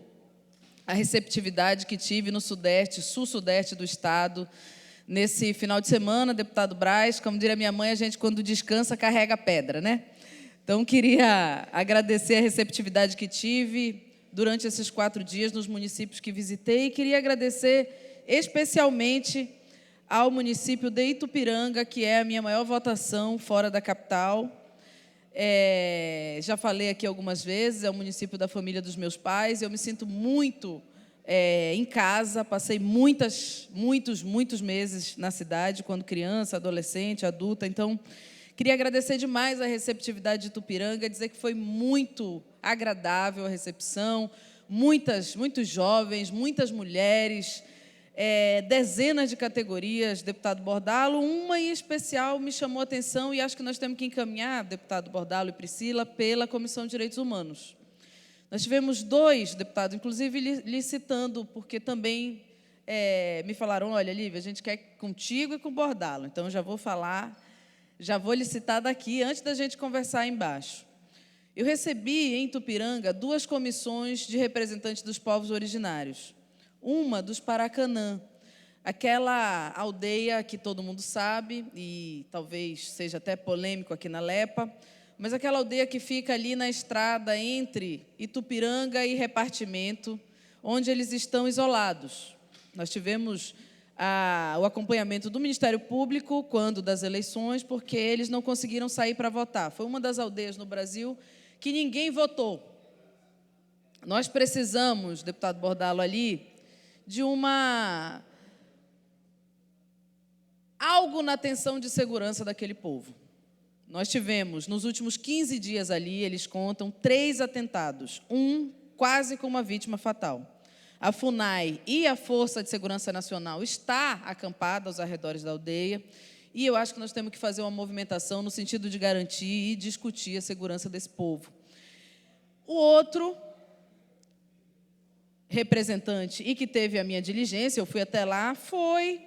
a receptividade que tive no Sudeste, Sul-Sudeste do Estado, nesse final de semana, deputado Braz. Como diria minha mãe, a gente, quando descansa, carrega pedra, né? Então, queria agradecer a receptividade que tive durante esses 4 dias nos municípios que visitei, e queria agradecer especialmente ao município de Itupiranga, que é a minha maior votação fora da capital. Já falei aqui algumas vezes, é o município da família dos meus pais. Eu me sinto muito em casa, passei muitos meses na cidade, quando criança, adolescente, adulta. Então, queria agradecer demais a receptividade de Itupiranga, dizer que foi muito agradável a recepção, muitos jovens, muitas mulheres, dezenas de categorias, deputado Bordalo. Uma em especial me chamou a atenção e acho que nós temos que encaminhar, deputado Bordalo e Priscila, pela Comissão de Direitos Humanos. Nós tivemos 2 deputados, inclusive licitando, porque também me falaram: olha, Lívia, a gente quer contigo e com o Bordalo, então já vou falar, já vou licitar daqui, antes da gente conversar embaixo. Eu recebi em Itupiranga 2 comissões de representantes dos povos originários. Uma dos Paracanã, aquela aldeia que todo mundo sabe, e talvez seja até polêmico aqui na LEPA, mas aquela aldeia que fica ali na estrada entre Itupiranga e Repartimento, onde eles estão isolados. Nós tivemos o acompanhamento do Ministério Público quando das eleições, porque eles não conseguiram sair para votar. Foi uma das aldeias no Brasil que ninguém votou. Nós precisamos, deputado Bordalo, ali, de algo na atenção de segurança daquele povo. Nós tivemos, nos últimos 15 dias ali, eles contam 3 atentados, um quase com uma vítima fatal. A FUNAI e a Força de Segurança Nacional está acampada aos arredores da aldeia, e eu acho que nós temos que fazer uma movimentação no sentido de garantir e discutir a segurança desse povo. O outro representante, e que teve a minha diligência, eu fui até lá, foi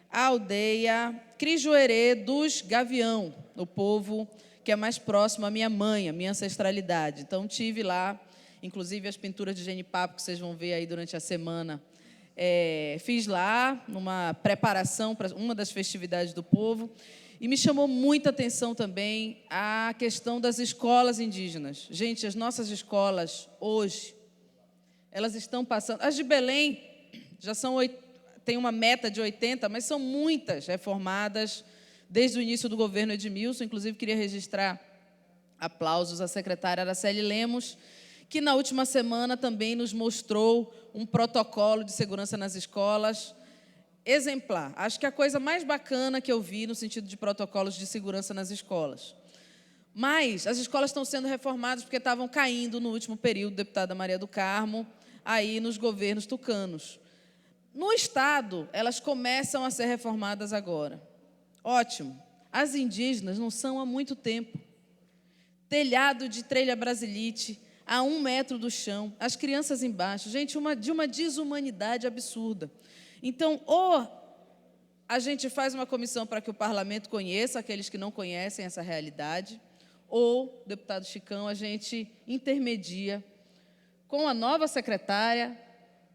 a aldeia Crijuerê dos Gavião, o povo que é mais próximo à minha mãe, à minha ancestralidade. Então, tive lá, inclusive as pinturas de genipapo que vocês vão ver aí durante a semana, fiz lá, numa preparação para uma das festividades do povo, e me chamou muita atenção também a questão das escolas indígenas. Gente, as nossas escolas, hoje, elas estão passando... As de Belém já são tem uma meta de 80, mas são muitas reformadas desde o início do governo Edmilson. Inclusive, queria registrar aplausos à secretária Araceli Lemos, que na última semana também nos mostrou um protocolo de segurança nas escolas exemplar. Acho que a coisa mais bacana que eu vi no sentido de protocolos de segurança nas escolas. Mas as escolas estão sendo reformadas porque estavam caindo no último período, deputada Maria do Carmo, aí nos governos tucanos. No Estado, elas começam a ser reformadas agora. Ótimo. As indígenas não são há muito tempo. Telhado de trelha brasilite, a 1 metro do chão, as crianças embaixo. Gente, de uma desumanidade absurda. Então, ou a gente faz uma comissão para que o parlamento conheça aqueles que não conhecem essa realidade, ou, deputado Chicão, a gente intermedia com a nova secretária,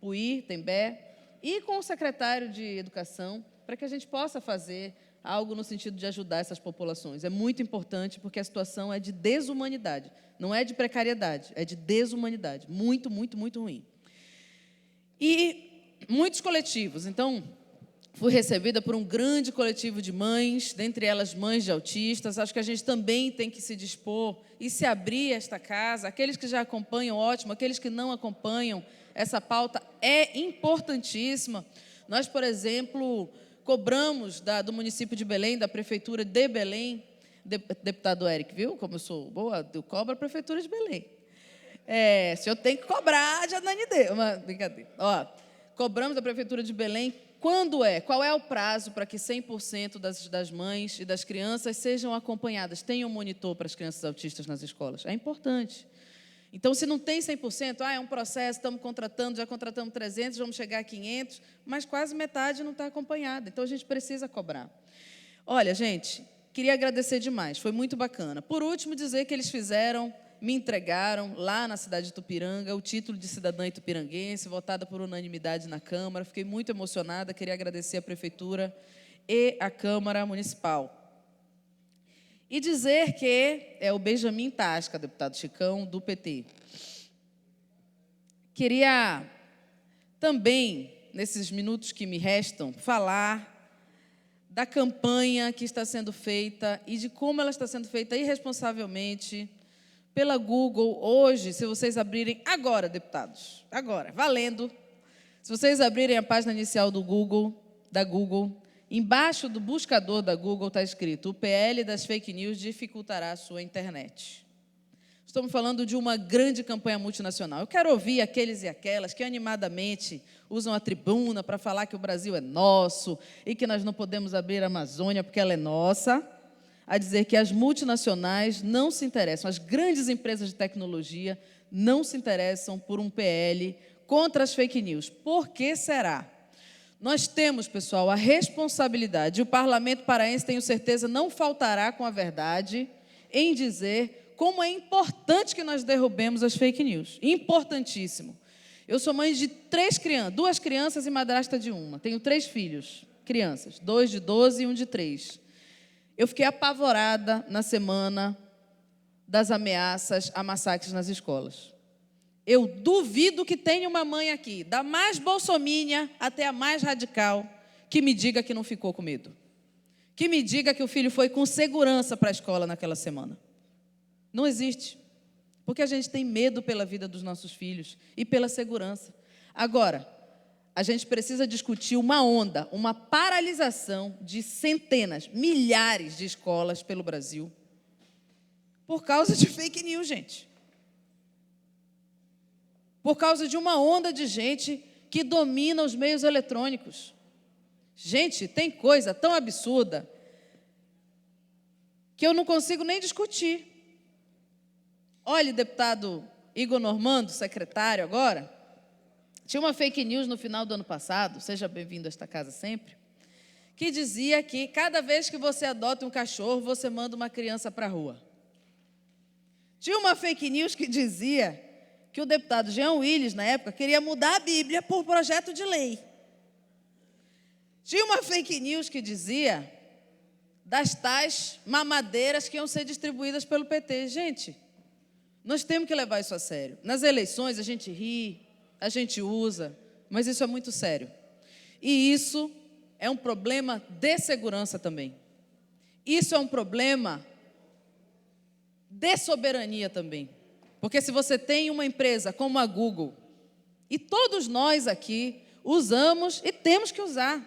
Puí, Tembé, e com o secretário de Educação, para que a gente possa fazer algo no sentido de ajudar essas populações. É muito importante, porque a situação é de desumanidade, não é de precariedade, é de desumanidade. Muito, muito, muito ruim. E muitos coletivos. Então, fui recebida por um grande coletivo de mães, dentre elas mães de autistas. Acho que a gente também tem que se dispor e se abrir esta casa. Aqueles que já acompanham, ótimo. Aqueles que não acompanham, essa pauta é importantíssima. Nós, por exemplo, cobramos do município de Belém, da prefeitura de Belém, deputado Eric, viu como eu sou boa? Eu cobro a prefeitura de Belém. Se eu tenho que cobrar, já não me deu, mas brincadeira. Cobramos da prefeitura de Belém. Qual é o prazo para que 100% das mães e das crianças sejam acompanhadas, tenham um monitor para as crianças autistas nas escolas? É importante. Então, se não tem 100%, é um processo, estamos contratando, já contratamos 300, vamos chegar a 500, mas quase metade não está acompanhada. Então, a gente precisa cobrar. Olha, gente, queria agradecer demais, foi muito bacana. Por último, dizer que eles me entregaram, lá na cidade de Itupiranga, o título de cidadã itupiranguense, votada por unanimidade na Câmara. Fiquei muito emocionada, queria agradecer a Prefeitura e a Câmara Municipal. E dizer que é o Benjamin Tasca, deputado Chicão, do PT. Queria também, nesses minutos que me restam, falar da campanha que está sendo feita e de como ela está sendo feita irresponsavelmente pela Google. Hoje, se vocês abrirem, agora, deputados, agora, valendo, se vocês abrirem a página inicial da Google, embaixo do buscador da Google está escrito: o PL das fake news dificultará a sua internet. Estamos falando de uma grande campanha multinacional. Eu quero ouvir aqueles e aquelas que animadamente usam a tribuna para falar que o Brasil é nosso e que nós não podemos abrir a Amazônia porque ela é nossa, a dizer que as multinacionais não se interessam, as grandes empresas de tecnologia não se interessam por um PL contra as fake news. Por que será? Nós temos, pessoal, a responsabilidade, e o Parlamento Paraense, tenho certeza, não faltará com a verdade em dizer como é importante que nós derrubemos as fake news. Importantíssimo. Eu sou mãe de 2 crianças e madrasta de uma. Tenho 3 filhos, crianças, 2 de 12 e 1 de 3. Eu fiquei apavorada na semana das ameaças a massacres nas escolas. Eu duvido que tenha uma mãe aqui, da mais bolsomínea até a mais radical, que me diga que não ficou com medo. Que me diga que o filho foi com segurança para a escola naquela semana. Não existe. Porque a gente tem medo pela vida dos nossos filhos e pela segurança. Agora, a gente precisa discutir uma paralisação de centenas, milhares de escolas pelo Brasil por causa de fake news, gente. Por causa de uma onda de gente que domina os meios eletrônicos. Gente, tem coisa tão absurda que eu não consigo nem discutir. Olha, deputado Igor Normando, secretário agora, tinha uma fake news no final do ano passado, seja bem-vindo a esta casa sempre, que dizia que cada vez que você adota um cachorro, você manda uma criança para a rua. Tinha uma fake news que dizia que o deputado Jean Willis, na época, queria mudar a Bíblia por projeto de lei. Tinha uma fake news que dizia das tais mamadeiras que iam ser distribuídas pelo PT. Gente, nós temos que levar isso a sério. Nas eleições a gente ri, a gente usa, mas isso é muito sério. E isso é um problema de segurança também. Isso é um problema de soberania também. Porque se você tem uma empresa como a Google, e todos nós aqui usamos e temos que usar,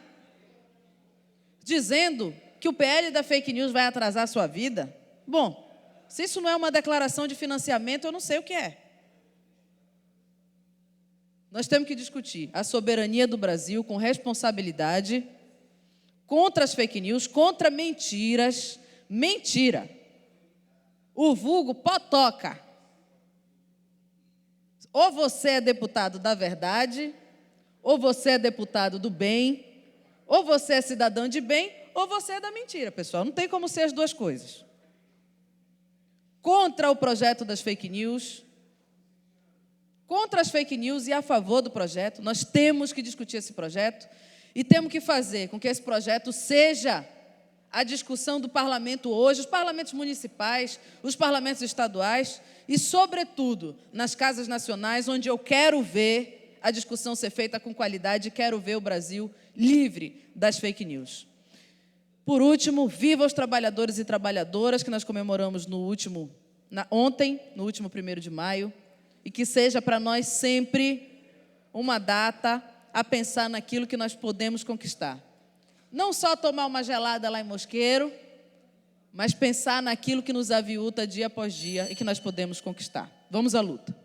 dizendo que o PL da fake news vai atrasar a sua vida, bom, se isso não é uma declaração de financiamento, eu não sei o que é. Nós temos que discutir a soberania do Brasil com responsabilidade contra as fake news, contra mentiras. Mentira. O vulgo potoca. Ou você é deputado da verdade, ou você é deputado do bem, ou você é cidadão de bem, ou você é da mentira, pessoal. Não tem como ser as duas coisas. Contra o projeto das fake news, contra as fake news e a favor do projeto. Nós temos que discutir esse projeto e temos que fazer com que esse projeto seja a discussão do parlamento hoje, os parlamentos municipais, os parlamentos estaduais e, sobretudo, nas casas nacionais, onde eu quero ver a discussão ser feita com qualidade e quero ver o Brasil livre das fake news. Por último, viva os trabalhadores e trabalhadoras que nós comemoramos ontem, no último 1º de maio, e que seja para nós sempre uma data a pensar naquilo que nós podemos conquistar. Não só tomar uma gelada lá em Mosqueiro, mas pensar naquilo que nos aviúta dia após dia e que nós podemos conquistar. Vamos à luta.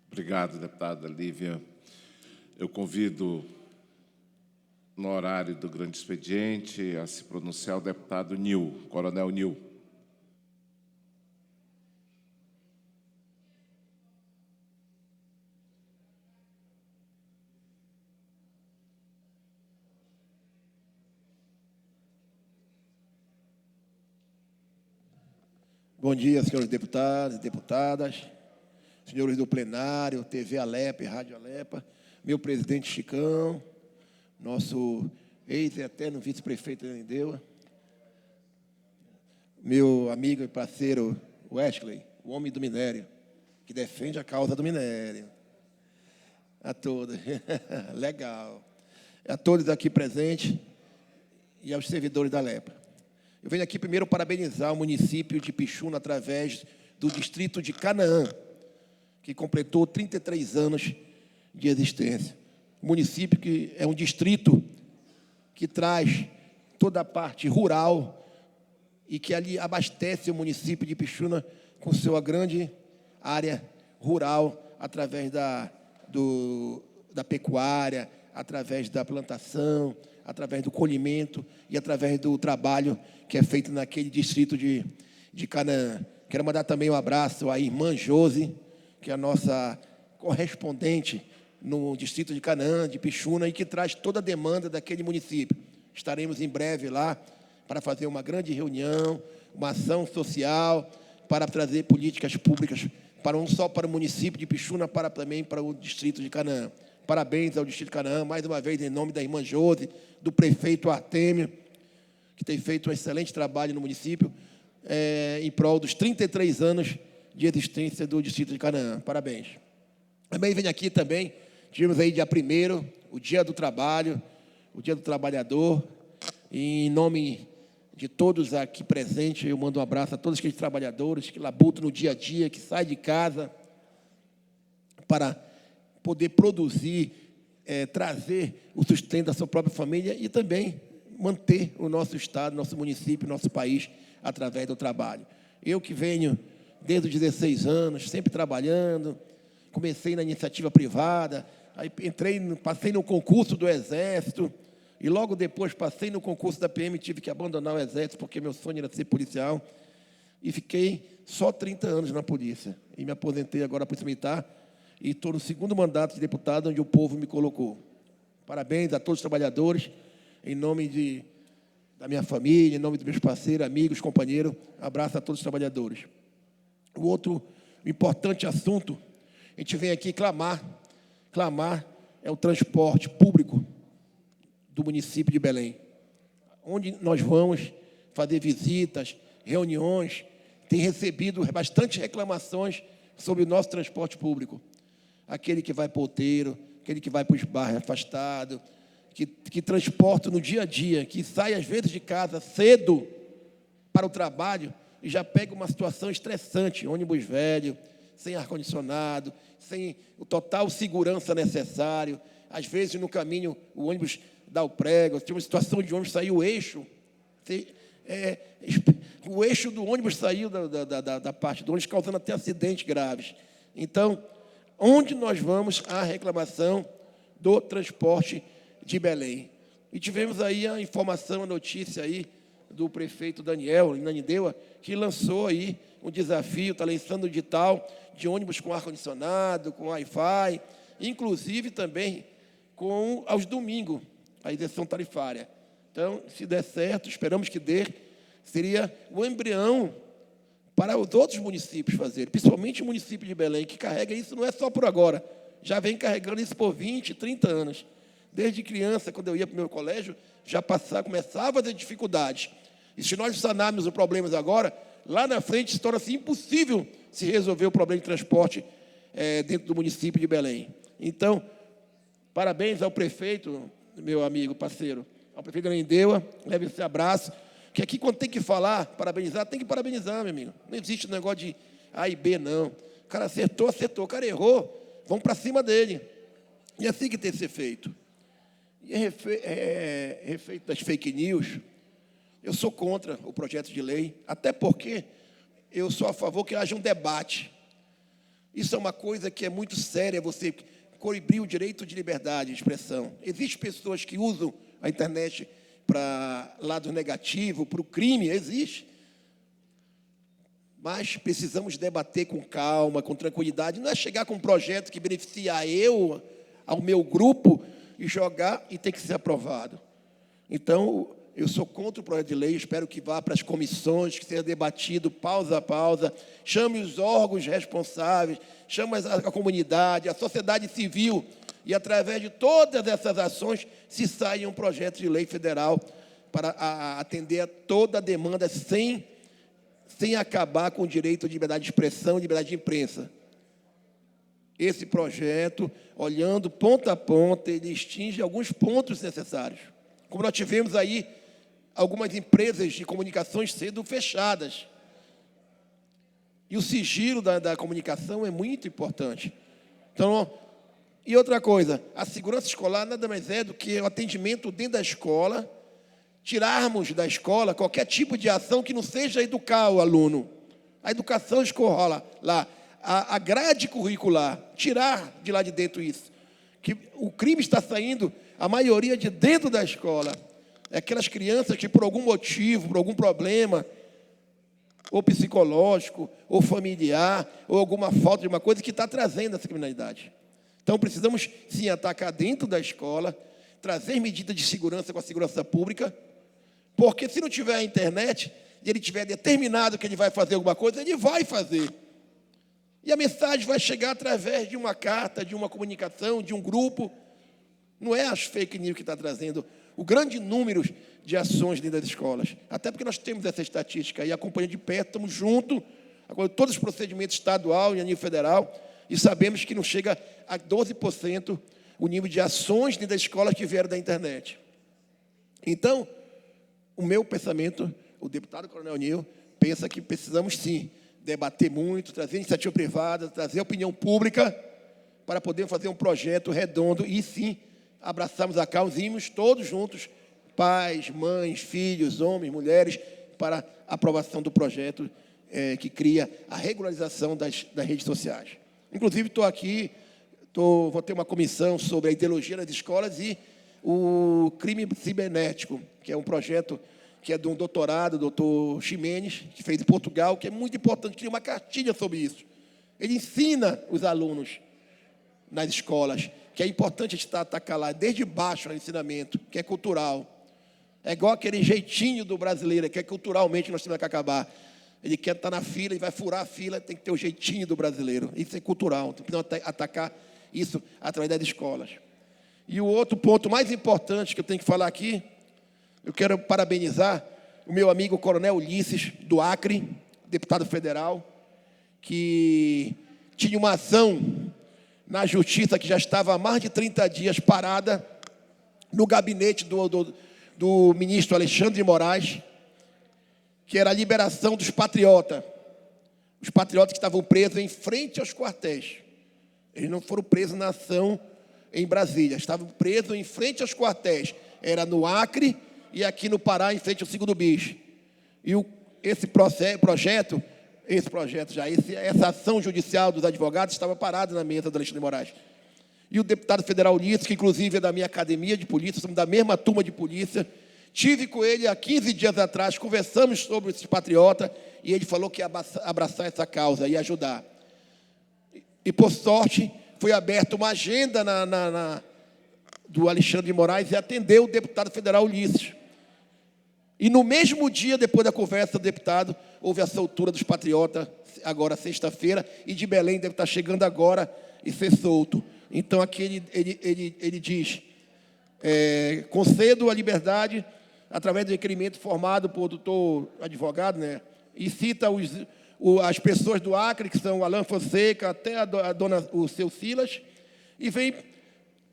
Obrigado, deputada Lívia. Eu convido, no horário do grande expediente, a se pronunciar o deputado Nil, Coronel Nil. Bom dia, senhores deputados e deputadas, senhores do plenário, TV Alepa e Rádio Alepa, meu presidente Chicão, nosso ex-eterno vice-prefeito de Ananindeua, meu amigo e parceiro Wesley, o homem do minério, que defende a causa do minério. A todos. Legal. A todos aqui presentes e aos servidores da Alepa. Eu venho aqui primeiro parabenizar o município de Pixuna através do distrito de Canaã, que completou 33 anos de existência. Um município que é um distrito que traz toda a parte rural e que ali abastece o município de Pixuna com sua grande área rural através da pecuária, através da plantação, através do colhimento e através do trabalho que é feito naquele distrito de Canaã. Quero mandar também um abraço à irmã Josi, que é a nossa correspondente no distrito de Canaã, de Pixuna, e que traz toda a demanda daquele município. Estaremos em breve lá para fazer uma grande reunião, uma ação social, para trazer políticas públicas não só para o município de Pixuna, também para o distrito de Canaã. Parabéns ao distrito de Canaã, mais uma vez, em nome da irmã Josi, do prefeito Artêmio, que tem feito um excelente trabalho no município, em prol dos 33 anos de existência do distrito de Canaã. Parabéns. Também venho aqui também, tivemos aí dia 1º, o Dia do Trabalho, o Dia do Trabalhador, e em nome de todos aqui presentes, eu mando um abraço a todos aqueles trabalhadores que labutam no dia a dia, que saem de casa para poder produzir, trazer o sustento da sua própria família e também manter o nosso estado, nosso município, nosso país através do trabalho. Eu que venho desde os 16 anos, sempre trabalhando, comecei na iniciativa privada, aí passei no concurso do Exército e logo depois passei no concurso da PM, tive que abandonar o Exército porque meu sonho era ser policial e fiquei só 30 anos na polícia e me aposentei agora na Polícia Militar e estou no 2º mandato de deputado onde o povo me colocou. Parabéns a todos os trabalhadores, em nome da minha família, em nome dos meus parceiros, amigos, companheiros, abraço a todos os trabalhadores. O outro importante assunto, a gente vem aqui clamar é o transporte público do município de Belém. Onde nós vamos fazer visitas, reuniões, tem recebido bastante reclamações sobre o nosso transporte público. Aquele que vai para o Outeiro, aquele que vai para os bairros afastados, que transporta no dia a dia, que sai às vezes de casa cedo para o trabalho e já pega uma situação estressante, ônibus velho, sem ar-condicionado, sem o total segurança necessário. Às vezes, no caminho, o ônibus dá o prego, tinha uma situação de ônibus sair o eixo, o eixo do ônibus saiu da parte do ônibus, causando até acidentes graves. Então, onde nós vamos, a reclamação do transporte de Belém. E tivemos aí a informação, a notícia aí do prefeito Daniel, em Ananindeua, que lançou aí um desafio, está lançando um edital de ônibus com ar-condicionado, com Wi-Fi, inclusive também com, aos domingos, a isenção tarifária. Então, se der certo, esperamos que dê, seria o embrião para os outros municípios fazerem, principalmente o município de Belém, que carrega isso, não é só por agora, já vem carregando isso por 20, 30 anos. Desde criança, quando eu ia para o meu colégio, já começava a ter dificuldades. E se nós sanarmos os problemas agora, lá na frente se torna-se impossível se resolver o problema de transporte dentro do município de Belém. Então, parabéns ao prefeito, meu amigo, parceiro, ao prefeito de Ananindeua, leve esse abraço, que aqui quando tem que falar, parabenizar, tem que parabenizar, meu amigo. Não existe negócio de A e B, não. O cara acertou, o cara errou, vamos para cima dele. E assim que tem que ser feito. E a respeito das fake news, eu sou contra o projeto de lei, até porque eu sou a favor que haja um debate. Isso é uma coisa que é muito séria, você coibir o direito de liberdade de expressão. Existem pessoas que usam a internet para lado negativo, para o crime, existe. Mas precisamos debater com calma, com tranquilidade. Não é chegar com um projeto que beneficia eu, ao meu grupo, e jogar e ter que ser aprovado. Então, eu sou contra o projeto de lei, espero que vá para as comissões, que seja debatido pausa a pausa, chame os órgãos responsáveis, chame a comunidade, a sociedade civil, e, através de todas essas ações, se saia um projeto de lei federal para atender a toda a demanda sem acabar com o direito de liberdade de expressão e liberdade de imprensa. Esse projeto, olhando ponta a ponta, ele extingue alguns pontos necessários. Como nós tivemos aí algumas empresas de comunicações sendo fechadas. E o sigilo da comunicação é muito importante. Então, e outra coisa, a segurança escolar nada mais é do que o atendimento dentro da escola, tirarmos da escola qualquer tipo de ação que não seja educar o aluno. A educação escolar, lá, a grade curricular, tirar de lá de dentro isso. Que o crime está saindo, a maioria de dentro da escola. É aquelas crianças que, por algum motivo, por algum problema, ou psicológico, ou familiar, ou alguma falta de uma coisa que está trazendo essa criminalidade. Então, precisamos, sim, atacar dentro da escola, trazer medidas de segurança com a segurança pública, porque se não tiver a internet, e ele tiver determinado que ele vai fazer alguma coisa, ele vai fazer. E a mensagem vai chegar através de uma carta, de uma comunicação, de um grupo. Não é as fake news que está trazendo o grande número de ações dentro das escolas. Até porque nós temos essa estatística e acompanhando de perto, estamos juntos, agora todos os procedimentos estadual e a nível federal, e sabemos que não chega a 12% o nível de ações dentro das escolas que vieram da internet. Então, o meu pensamento, o deputado Coronel Nil, pensa que precisamos, sim, debater muito, trazer iniciativa privada, trazer opinião pública, para poder fazer um projeto redondo e, sim, abraçarmos a causa e irmos todos juntos, pais, mães, filhos, homens, mulheres, para a aprovação do projeto que cria a regularização das redes sociais. Inclusive, estou aqui, vou ter uma comissão sobre a ideologia nas escolas e o crime cibernético, que é um projeto que é de um doutorado, doutor Ximenes, que fez em Portugal, que é muito importante, cria uma cartilha sobre isso. Ele ensina os alunos nas escolas, que é importante a gente atacar lá, desde baixo, no ensinamento, que é cultural. É igual aquele jeitinho do brasileiro, que é culturalmente nós temos que acabar. Ele quer estar na fila e vai furar a fila, tem que ter o jeitinho do brasileiro. Isso é cultural, tem que atacar isso através das escolas. E o outro ponto mais importante que eu tenho que falar aqui, eu quero parabenizar o meu amigo Coronel Ulisses, do Acre, deputado federal, que tinha uma ação na Justiça que já estava há mais de 30 dias parada no gabinete do ministro Alexandre de Moraes, que era a liberação dos patriotas. Os patriotas que estavam presos em frente aos quartéis. Eles não foram presos na ação em Brasília, estavam presos em frente aos quartéis. Era no Acre e aqui no Pará, em frente ao 2º BIS. E essa ação judicial dos advogados estava parada na mesa do Alexandre de Moraes. E o deputado federal Ulisses, que inclusive é da minha academia de polícia, somos da mesma turma de polícia, Tive com ele há 15 dias atrás, conversamos sobre esse patriota, e ele falou que ia abraçar essa causa e ajudar. E, por sorte, foi aberta uma agenda do Alexandre de Moraes e atendeu o deputado federal Ulisses. E no mesmo dia, depois da conversa do deputado, houve a soltura dos patriotas, agora sexta-feira, e de Belém deve estar chegando agora e ser solto. Então, aqui ele diz, concedo a liberdade através do requerimento formado por doutor advogado, né? E cita as pessoas do Acre, que são Alain Fonseca, até o seu Silas, e vem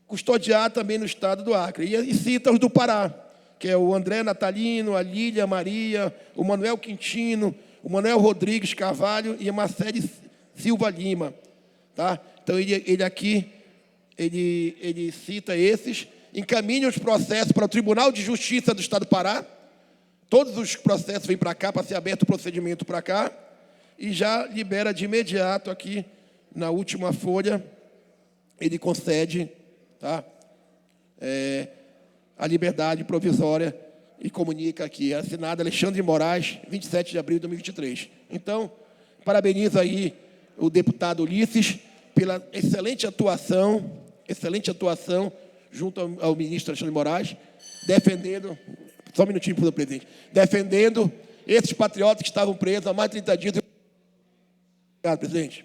custodiar também no estado do Acre. E cita os do Pará, que é o André Natalino, a Lília Maria, o Manuel Quintino, o Manuel Rodrigues Carvalho e a Marcele Silva Lima. Tá? Então, ele aqui cita esses, encaminha os processos para o Tribunal de Justiça do Estado do Pará. Todos os processos vêm para cá, para ser aberto o procedimento para cá, e já libera de imediato aqui, na última folha, ele concede, tá, a liberdade provisória e comunica aqui, assinado Alexandre de Moraes, 27 de abril de 2023. Então, parabenizo aí o deputado Ulisses pela excelente atuação junto ao ministro Alexandre de Moraes, defendendo, só um minutinho, por presidente, defendendo esses patriotas que estavam presos há mais de 30 dias. Obrigado, presidente.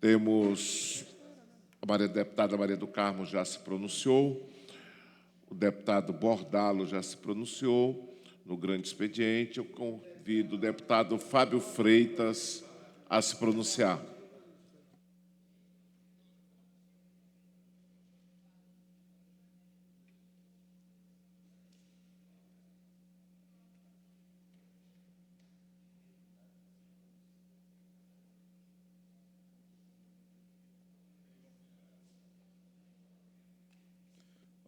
Temos a deputada Maria do Carmo já se pronunciou, o deputado Bordalo já se pronunciou no grande expediente. Eu convido o deputado Fábio Freitas a se pronunciar.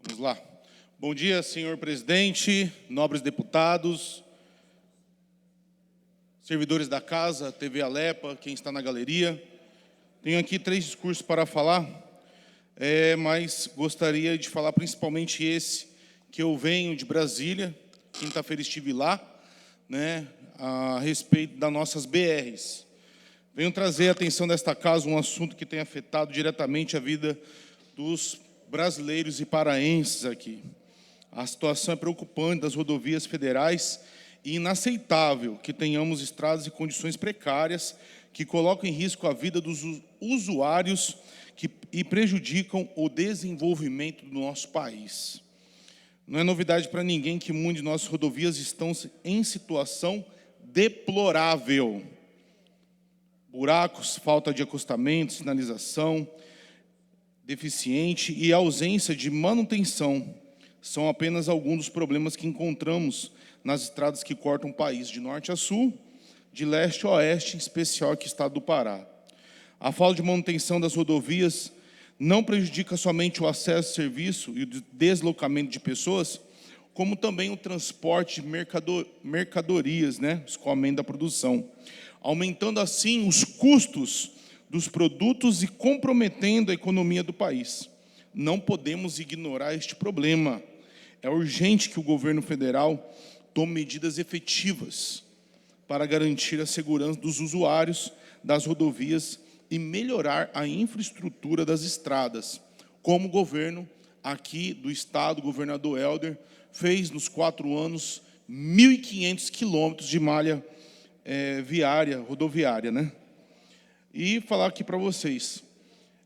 Vamos lá. Bom dia, senhor presidente, nobres deputados, servidores da casa, TV Alepa, quem está na galeria. Tenho aqui 3 discursos para falar, mas gostaria de falar principalmente esse, que eu venho de Brasília, quinta-feira estive lá, né, a respeito das nossas BRs. Venho trazer à atenção desta casa um assunto que tem afetado diretamente a vida dos brasileiros e paraenses aqui. A situação é preocupante das rodovias federais e inaceitável que tenhamos estradas em condições precárias que colocam em risco a vida dos usuários e prejudicam o desenvolvimento do nosso país. Não é novidade para ninguém que muitas de nossas rodovias estão em situação deplorável. Buracos, falta de acostamento, sinalização deficiente e ausência de manutenção são apenas alguns dos problemas que encontramos nas estradas que cortam o país de norte a sul, de leste a oeste, em especial aqui no estado do Pará. A falta de manutenção das rodovias não prejudica somente o acesso ao serviço e o deslocamento de pessoas, como também o transporte de mercadorias, né, escoamento da produção, aumentando assim os custos dos produtos e comprometendo a economia do país. Não podemos ignorar este problema. É urgente que o governo federal tome medidas efetivas para garantir a segurança dos usuários das rodovias e melhorar a infraestrutura das estradas, como o governo aqui do estado, o governador Helder, fez nos 4 anos 1.500 quilômetros de malha rodoviária, né? E falar aqui para vocês,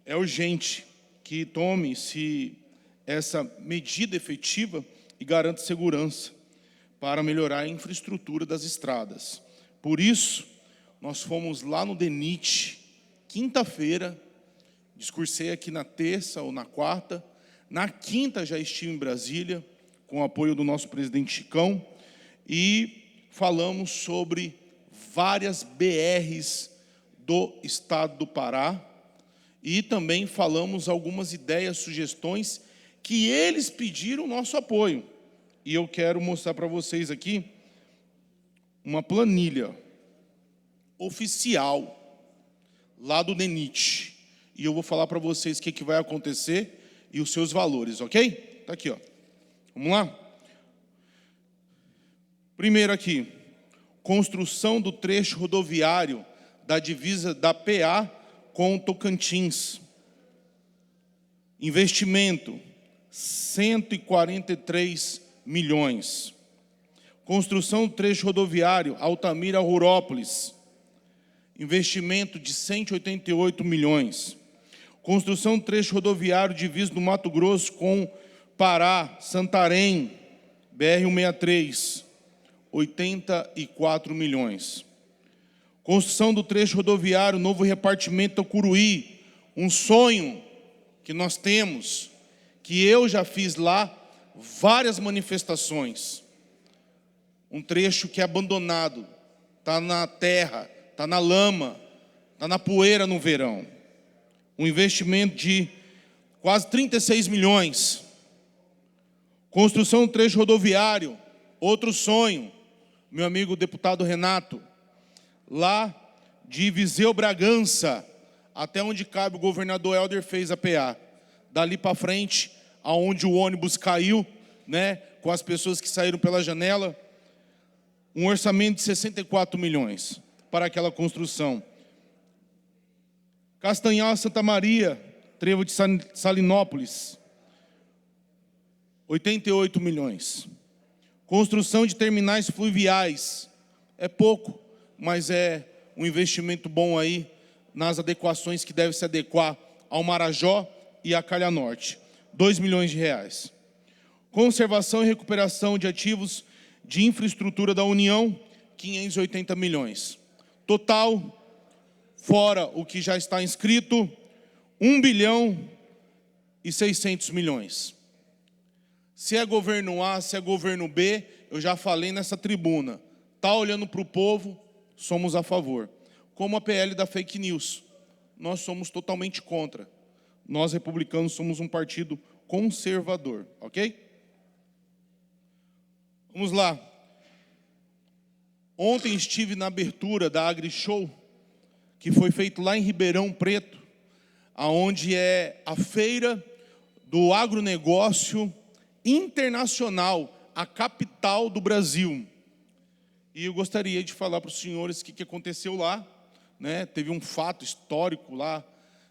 é urgente que tome-se essa medida efetiva e garanta segurança para melhorar a infraestrutura das estradas. Por isso, nós fomos lá no DENIT, quinta-feira, discursei aqui na terça ou na quarta, na quinta já estive em Brasília, com o apoio do nosso presidente Chicão, e falamos sobre várias BRs do Estado do Pará, e também falamos algumas ideias, sugestões, que eles pediram nosso apoio. E eu quero mostrar para vocês aqui uma planilha oficial lá do DENIT. E eu vou falar para vocês o que vai acontecer e os seus valores, ok? Está aqui, ó. Vamos lá? Primeiro aqui, construção do trecho rodoviário da divisa da PA com Tocantins. Investimento, 143 milhões. Construção do trecho rodoviário Altamira-Rurópolis. Investimento de 188 milhões. Construção do trecho rodoviário divisa do Mato Grosso com Pará, Santarém, BR-163, 84 milhões. Construção do trecho rodoviário Novo Repartimento Tucuruí, um sonho que nós temos, que eu já fiz lá várias manifestações. Um trecho que é abandonado, está na terra, está na lama, está na poeira no verão. Um investimento de quase 36 milhões. Construção do trecho rodoviário, outro sonho, meu amigo deputado Renato, lá de Viseu Bragança, até onde cabe o governador Helder fez a PA. Dali para frente, aonde o ônibus caiu, né, com as pessoas que saíram pela janela, um orçamento de 64 milhões para aquela construção. Castanhal, Santa Maria, trevo de Salinópolis, 88 milhões. Construção de terminais fluviais, é pouco, mas é um investimento bom aí nas adequações que deve se adequar ao Marajó e à Calha Norte, 2 milhões de reais. Conservação e recuperação de ativos de infraestrutura da União, 580 milhões. Total, fora o que já está inscrito, 1 bilhão e 600 milhões. Se é governo A, se é governo B, eu já falei nessa tribuna. Está olhando para o povo, somos a favor. Como a PL da fake news, nós somos totalmente contra. Nós, republicanos, somos um partido conservador, ok? Vamos lá. Ontem estive na abertura da AgriShow, que foi feito lá em Ribeirão Preto, aonde é a feira do agronegócio internacional, a capital do Brasil. E eu gostaria de falar para os senhores o que aconteceu lá, né? Teve um fato histórico lá,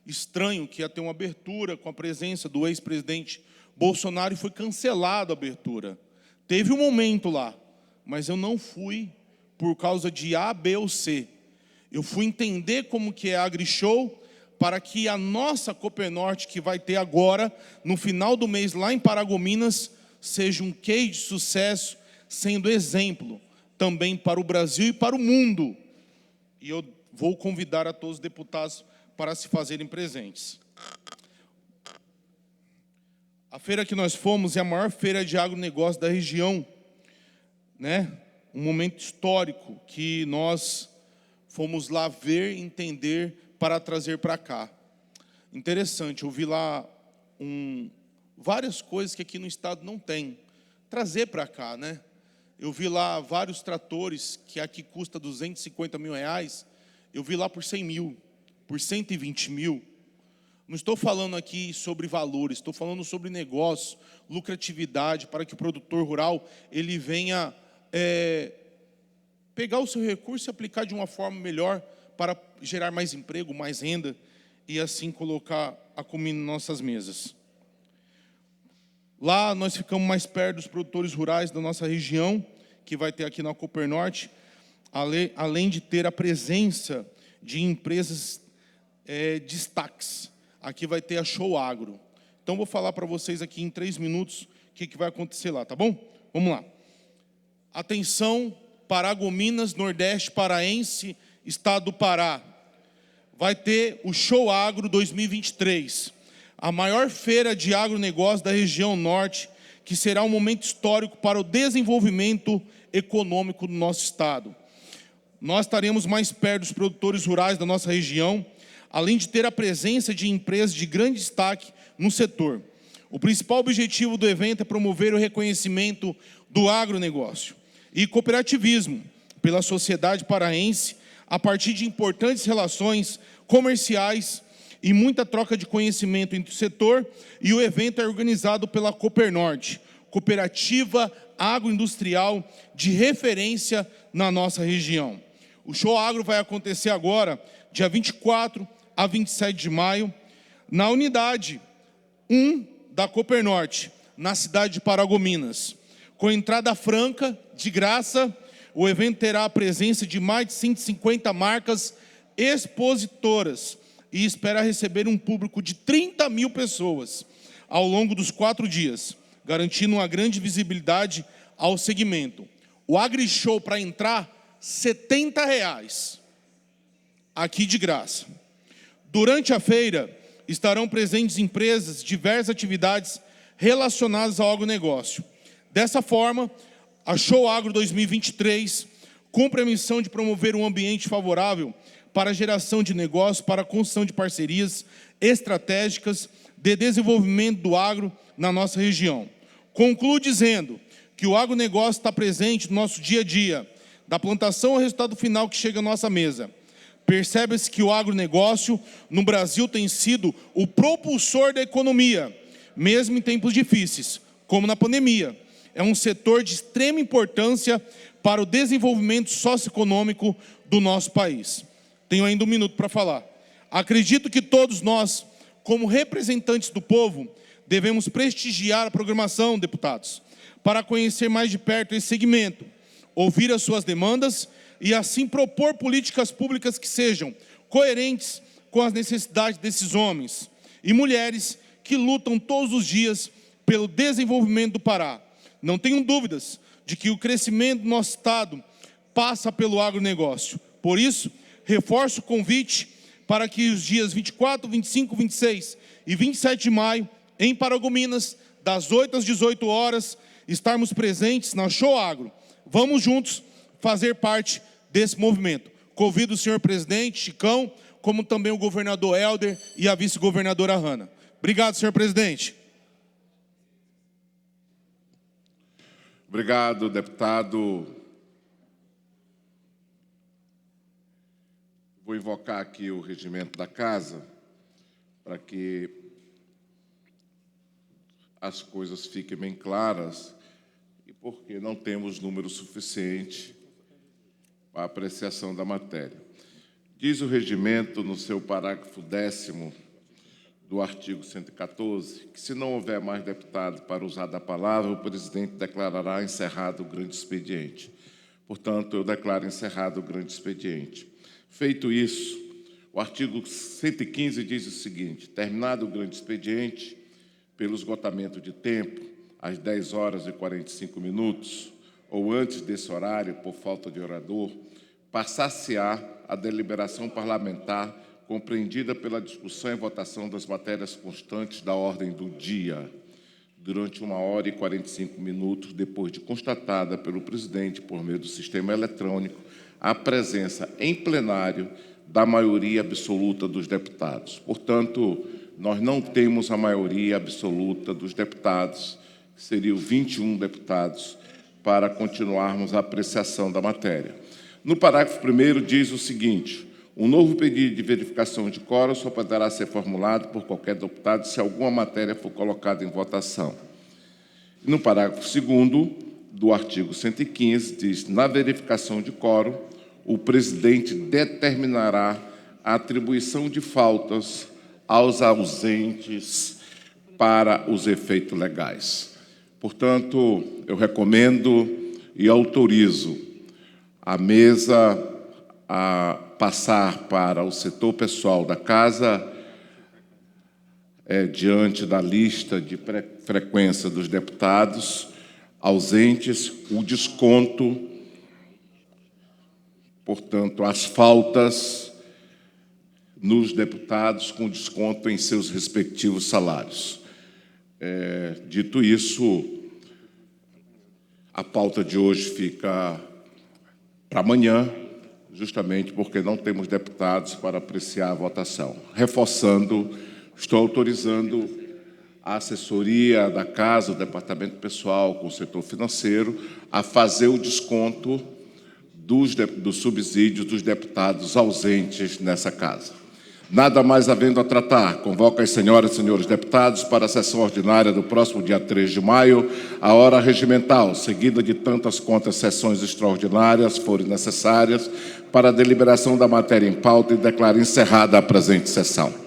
estranho, que ia ter uma abertura com a presença do ex-presidente Bolsonaro e foi cancelada a abertura. Teve um momento lá, mas eu não fui por causa de A, B ou C. Eu fui entender como que é a AgriShow, para que a nossa Copernorte, que vai ter agora, no final do mês, lá em Paragominas, seja um case de sucesso, sendo exemplo também para o Brasil e para o mundo. E eu vou convidar a todos os deputados para se fazerem presentes. A feira que nós fomos é a maior feira de agronegócio da região, né? Um momento histórico que nós fomos lá ver, entender, para trazer para cá. Interessante, eu vi lá várias coisas que aqui no estado não tem. Trazer para cá, né? Eu vi lá vários tratores que aqui custa 250 mil reais, eu vi lá por 100 mil, por 120 mil. Não estou falando aqui sobre valores, estou falando sobre negócio, lucratividade, para que o produtor rural ele venha pegar o seu recurso e aplicar de uma forma melhor para gerar mais emprego, mais renda e assim colocar a comida nas nossas mesas. Lá nós ficamos mais perto dos produtores rurais da nossa região, que vai ter aqui na Copernorte, além de ter a presença de empresas destaques. Aqui vai ter a Show Agro. Então, vou falar para vocês aqui em 3 minutos o que vai acontecer lá, tá bom? Vamos lá. Atenção, Paragominas, Nordeste Paraense, Estado do Pará. Vai ter o Show Agro 2023, a maior feira de agronegócio da região norte, que será um momento histórico para o desenvolvimento econômico do nosso estado. nós estaremos mais perto dos produtores rurais da nossa região, além de ter a presença de empresas de grande destaque no setor. O principal objetivo do evento é promover o reconhecimento do agronegócio e cooperativismo pela sociedade paraense, a partir de importantes relações comerciais e muita troca de conhecimento entre o setor, e o evento é organizado pela Coopernorte, cooperativa agroindustrial de referência na nossa região. O Show Agro vai acontecer agora, dia 24 a 27 de maio, na unidade 1 da Coopernorte, na cidade de Paragominas. Com entrada franca, de graça, o evento terá a presença de mais de 150 marcas expositoras e espera receber um público de 30 mil pessoas ao longo dos 4 dias, garantindo uma grande visibilidade ao segmento. O AgriShow, para entrar, R$ 70, aqui de graça. Durante a feira, estarão presentes empresas, diversas atividades relacionadas ao agronegócio. Dessa forma, a Show Agro 2023 cumpre a missão de promover um ambiente favorável para a geração de negócios, para a construção de parcerias estratégicas de desenvolvimento do agro na nossa região. Concluo dizendo que o agronegócio está presente no nosso dia a dia, da plantação ao resultado final que chega à nossa mesa. Percebe-se que o agronegócio no Brasil tem sido o propulsor da economia, mesmo em tempos difíceis, como na pandemia. É um setor de extrema importância para o desenvolvimento socioeconômico do nosso país. Tenho ainda um minuto para falar. Acredito que todos nós, como representantes do povo, devemos prestigiar a programação, deputados, para conhecer mais de perto esse segmento, ouvir as suas demandas e assim propor políticas públicas que sejam coerentes com as necessidades desses homens e mulheres que lutam todos os dias pelo desenvolvimento do Pará. Não tenham dúvidas de que o crescimento do nosso estado passa pelo agronegócio. Por isso, reforço o convite para que os dias 24, 25, 26 e 27 de maio, em Paragominas, das 8 às 18 horas, estarmos presentes na Show Agro. Vamos juntos fazer parte desse movimento. Convido o senhor presidente, Chicão, como também o governador Helder e a vice-governadora Hanna. Obrigado, senhor presidente. Obrigado, deputado. Vou invocar aqui o regimento da casa para que as coisas fiquem bem claras e porque não temos número suficiente para a apreciação da matéria. Diz o regimento, no seu parágrafo 10º do artigo 114, que se não houver mais deputado para usar da palavra, o presidente declarará encerrado o grande expediente. Portanto, eu declaro encerrado o grande expediente. Feito isso, o artigo 115 diz o seguinte: terminado o grande expediente, pelo esgotamento de tempo, às 10 horas e 45 minutos, ou antes desse horário, por falta de orador, passar-se-á a deliberação parlamentar compreendida pela discussão e votação das matérias constantes da ordem do dia, durante 1 hora e 45 minutos, depois de constatada pelo presidente, por meio do sistema eletrônico, a presença em plenário da maioria absoluta dos deputados. Portanto, nós não temos a maioria absoluta dos deputados, que seriam 21 deputados, para continuarmos a apreciação da matéria. No parágrafo 1º diz o seguinte: um novo pedido de verificação de quórum só poderá ser formulado por qualquer deputado se alguma matéria for colocada em votação. No parágrafo 2º do artigo 115, diz: na verificação de quórum, o presidente determinará a atribuição de faltas aos ausentes para os efeitos legais. Portanto, eu recomendo e autorizo a mesa a passar para o setor pessoal da casa, diante da lista de frequência dos deputados ausentes, o desconto, portanto, as faltas nos deputados com desconto em seus respectivos salários. Dito isso, a pauta de hoje fica para amanhã, justamente porque não temos deputados para apreciar a votação. Reforçando, estou autorizando a assessoria da Casa, o Departamento Pessoal com o setor financeiro, a fazer o desconto dos subsídios dos deputados ausentes nessa Casa. Nada mais havendo a tratar, convoco as senhoras e senhores deputados para a sessão ordinária do próximo dia 3 de maio, a hora regimental, seguida de tantas quantas sessões extraordinárias forem necessárias, para a deliberação da matéria em pauta e declaro encerrada a presente sessão.